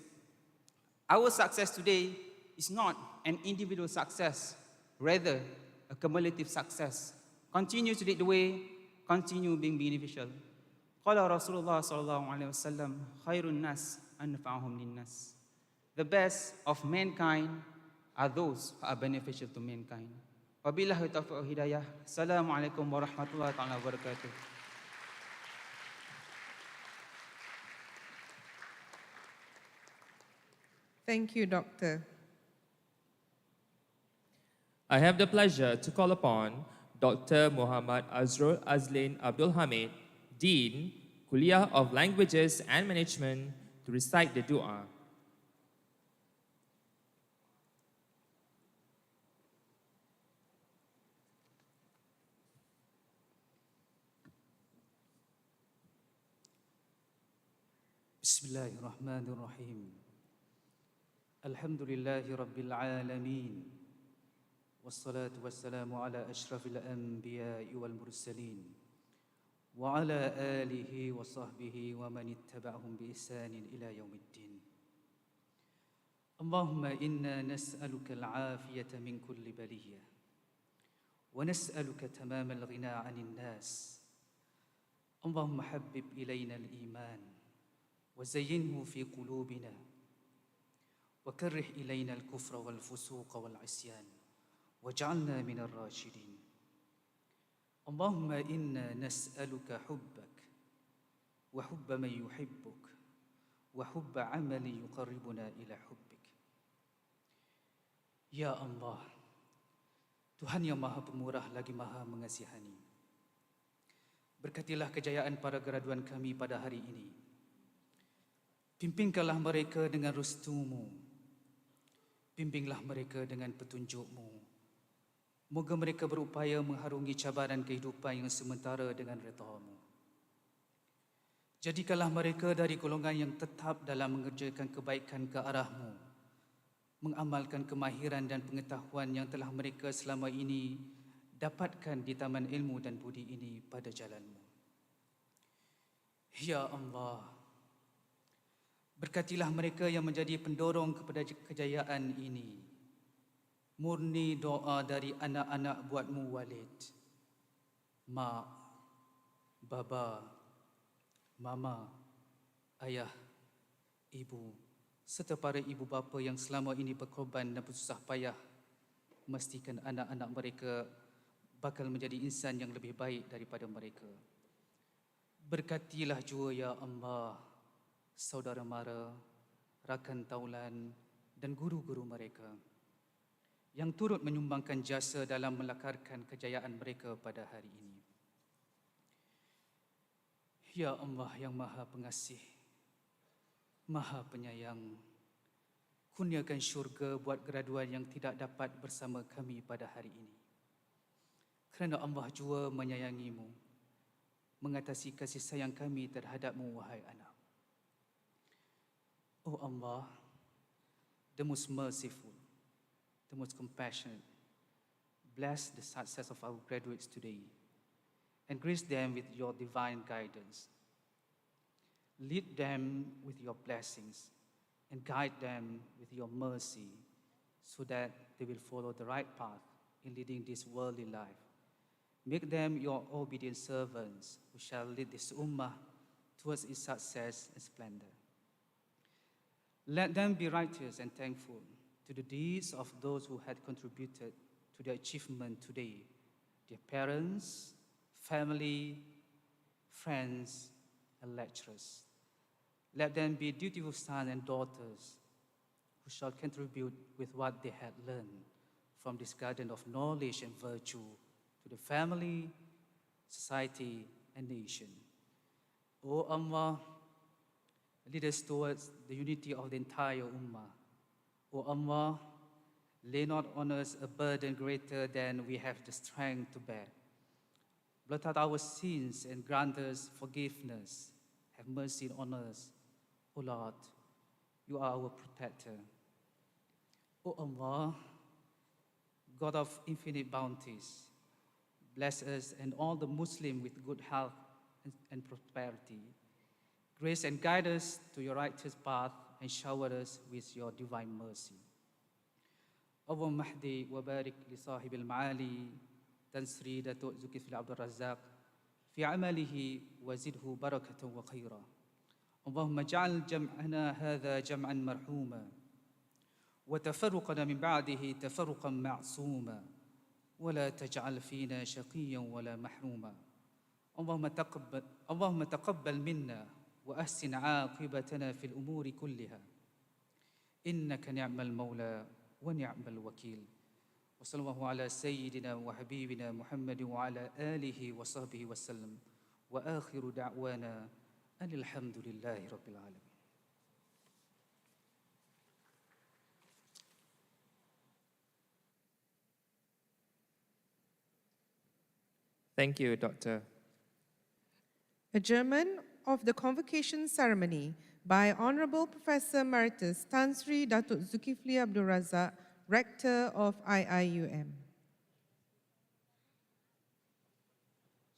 our success today is not an individual success, rather a cumulative success. Continue to lead the way, continue being beneficial. Qala Rasulullah sallallahu alaihi wasallam, khairun nas anfa'uhum linnas. The best of mankind are those who are beneficial to mankind. Wabillahi taufiq wal hidayah. Assalamualaikum warahmatullahi wabarakatuh. Thank you, Doctor. I have the pleasure to call upon Dr. Muhammad Azrul Azlin Abdul Hamid, Dean, KULLIYYAH of Languages and Management, to recite the dua. Bismillahirrahmanirrahim. Alhamdulillahi Rabbil Alamin. Wassalatu wassalamu ala ashrafil anbiya'i wal mursalin. Wa ala alihi wa sahbihi wa man ittaba'ahum bi ihsanin ila yaumiddin. Allahumma inna nas'aluka al-afiyata min kulli baliyah. Wa nas'aluka tamam al-ghina 'anil nas. Allahumma habbib ilayna al-iman wa zayyinhu fi qulubina. وكره إلينا الكفر والفسوق والعصيان واجعلنا من الراشدين. اللهم إنا نسألك حبك وحب من يحبك وحب عمل يقربنا إلى حبك. Ya Allah, Tuhan yang Maha Pemurah lagi Maha Mengasihani, berkatilah kejayaan para graduan kami pada hari ini. Pimpinkanlah mereka dengan restu-Mu. Bimbinglah mereka dengan petunjuk-Mu. Moga mereka berupaya mengharungi cabaran kehidupan yang sementara dengan redha-Mu. Jadikanlah mereka dari golongan yang tetap dalam mengerjakan kebaikan ke arah-Mu mengamalkan kemahiran dan pengetahuan yang telah mereka selama ini dapatkan di taman ilmu dan budi ini pada jalan-Mu. Ya Allah, berkatilah mereka yang menjadi pendorong kepada kejayaan ini. Murni doa dari anak-anak buatmu Walid, mak, baba, mama, ayah, ibu, serta para ibu bapa yang selama ini berkorban dan bersusah payah memastikan anak-anak mereka bakal menjadi insan yang lebih baik daripada mereka. Berkatilah jua ya Allah saudara mara, rakan taulan dan guru-guru mereka yang turut menyumbangkan jasa dalam melakarkan kejayaan mereka pada hari ini. Ya Allah yang Maha Pengasih, Maha Penyayang, kurniakan syurga buat graduan yang tidak dapat bersama kami pada hari ini. Kerana Allah jua menyayangimu, mengatasi kasih sayang kami terhadapmu, wahai anak. Oh Allah, the most merciful, the most compassionate, bless the success of our graduates today and grace them with your divine guidance. Lead them with your blessings and guide them with your mercy so that they will follow the right path in leading this worldly life. Make them your obedient servants who shall lead this ummah towards its success and splendor. Let them be righteous and thankful to the deeds of those who had contributed to their achievement today, their parents, family, friends, and lecturers. Let them be dutiful sons and daughters who shall contribute with what they had learned from this garden of knowledge and virtue to the family, society, and nation. O Allah, lead us towards the unity of the entire Ummah. O Allah, lay not on us a burden greater than we have the strength to bear. Blot out our sins and grant us forgiveness. Have mercy on us, O Lord, you are our protector. O Allah, God of infinite bounties, bless us and all the Muslims with good health and prosperity. Grace and guide us to your righteous path and shower us with your divine mercy. Allahumma mahdi wa barik li sahib al-ma'ali Tansri Datuk Zulkifli Abdul Razak fi amalihi wa zidhu barakatan wa khaira. Allahumma ja'al jam'ana hadha jam'an marhuma wa tafarruqana min ba'dihi tafarruqan ma'suma wa la taj'al fina shaqiyan wa la mahruma. Allahumma taqabbal minna wa ahsin 'aqibatana fil umuri kulliha. Innaka ni'mal mawla wa ni'mal wakil. وصلى الله على سيدنا وحبيبنا محمد وعلى آله وصحبه وسلم وآخر دعوانا أن الحمد لله رب العالمين. Thank you, Doctor. Adjournment of the convocation ceremony by Honorable Professor Emeritus Tan Sri Datuk Zulkifli Abdul Razak, Rector of IIUM.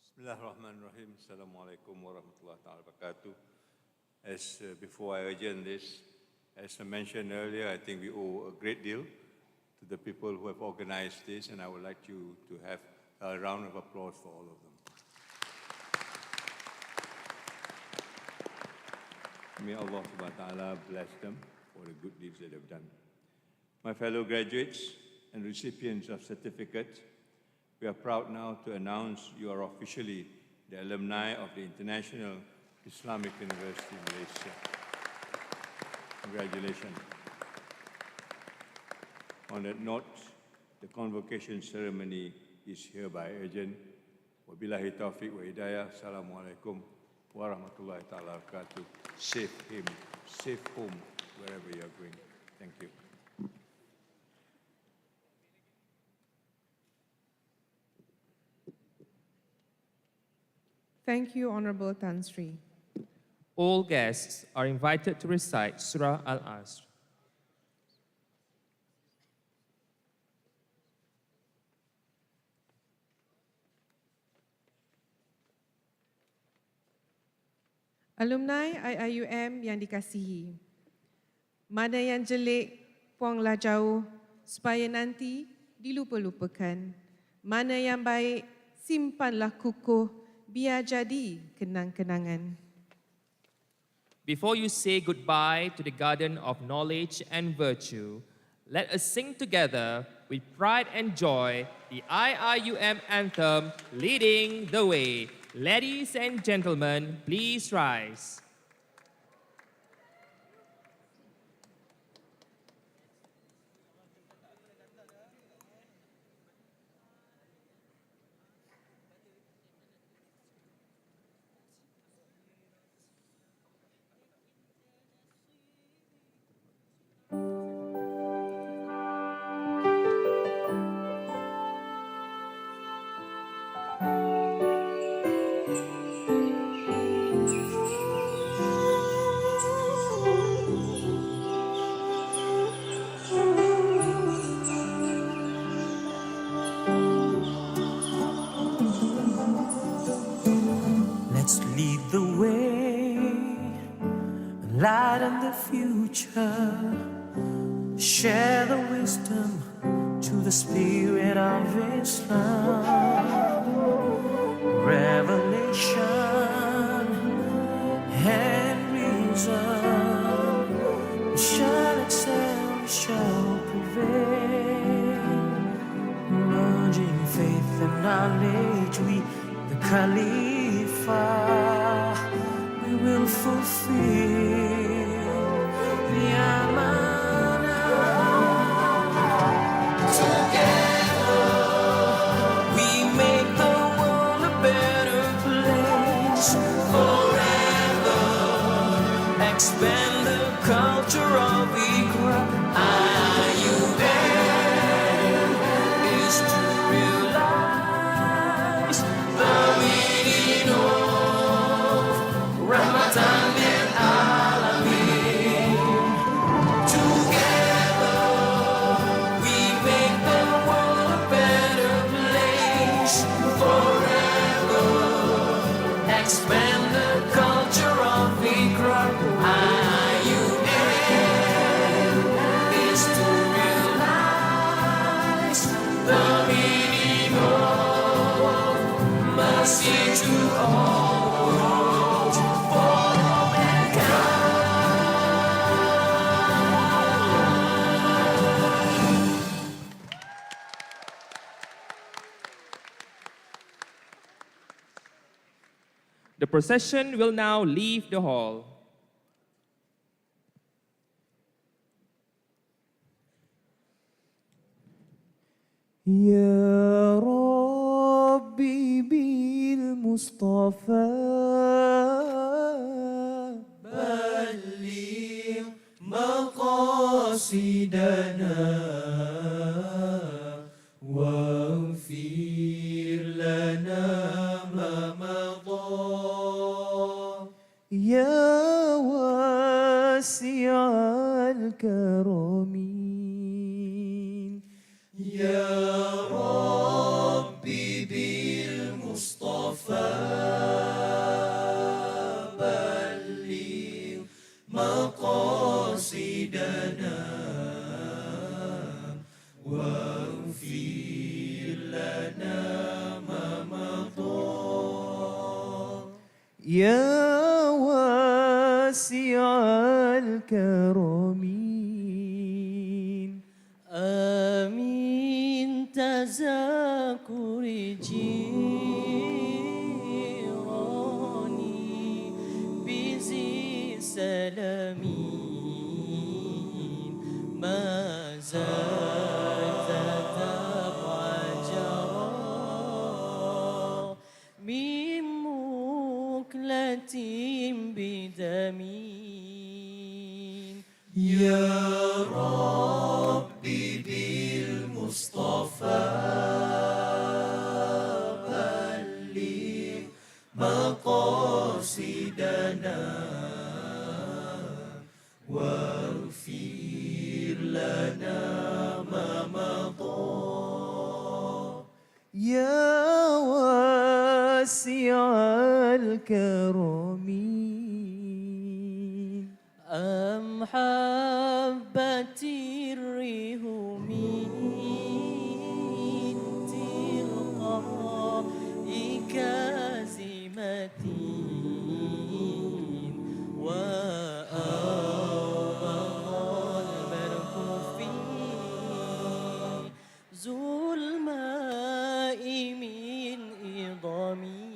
Bismillahirrahmanirrahim. Assalamualaikum warahmatullahi wabarakatuh. As before I adjourn this, as I mentioned earlier, I think we owe a great deal to the people who have organized this, and I would like you to have a round of applause for all of them. May Allah subhanahu wa ta'ala bless them for the good deeds that they've done. My fellow graduates and recipients of certificate, we are proud now to announce you are officially the alumni of the International Islamic University Malaysia. Congratulations. On that note, the convocation ceremony is hereby adjourned. Wabillahi taufiq wa hidayah. Assalamualaikum warahmatullahi ta'ala wabarakatuh. Safe home, wherever you are going. Thank you. Thank you, Honorable Tan Sri. All guests are invited to recite Surah Al-Asr. Alumni IIUM yang dikasihi, mana yang jelek, buanglah jauh supaya nanti dilupa-lupakan. Mana yang baik, simpanlah kukuh biar jadi kenang-kenangan. Before you say goodbye to the garden of knowledge and virtue, let us sing together with pride and joy the IIUM anthem leading the way. Ladies and gentlemen, please rise. Let's lead the way, light in the future, share the wisdom to the spirit of Islam. Revelation and reason shall excel, shall prevail. Merging faith and knowledge, we the Khalifa, we will fulfill the amanah. Together, we make the world a better place. Forever, expand the culture of Iqra. IIUM is to realize the meaning of Ramadan and Alamin. Together, we make the world a better place. Forever, expand the culture of Iqra. IIUM is to realize the meaning of mercy to all worlds, for all mankind. The procession will now leave the hall. يا ربي بالمصطفى بلغ مقاصدنا واغفر لنا ما مضى يا واسع الكرم يا ربي بالمصطفى بلغ مقاصدنا واغفر لنا ما مضى يا واسع الكرم آمين تذاكر جيراني بذي سلامين ما زاد تبع جرى من مكلة بدمين يا ربي بالمصطفى بلغ مقاصدنا واغفر لنا ما مضى يا واسع الكرم ومحبة الرهم تلقائك زمة وأوبغ البرق في ظلماء من إضامي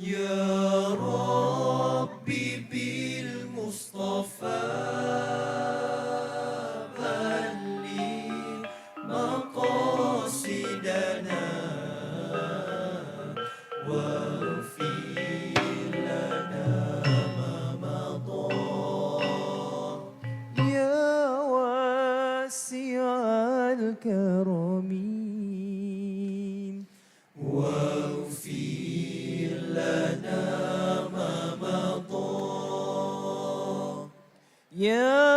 يا ربي بالمصطفى بلغ مقاصدنا واغفر لنا ما مضى يا واسع الكرم واغفر لنا ما مضى يا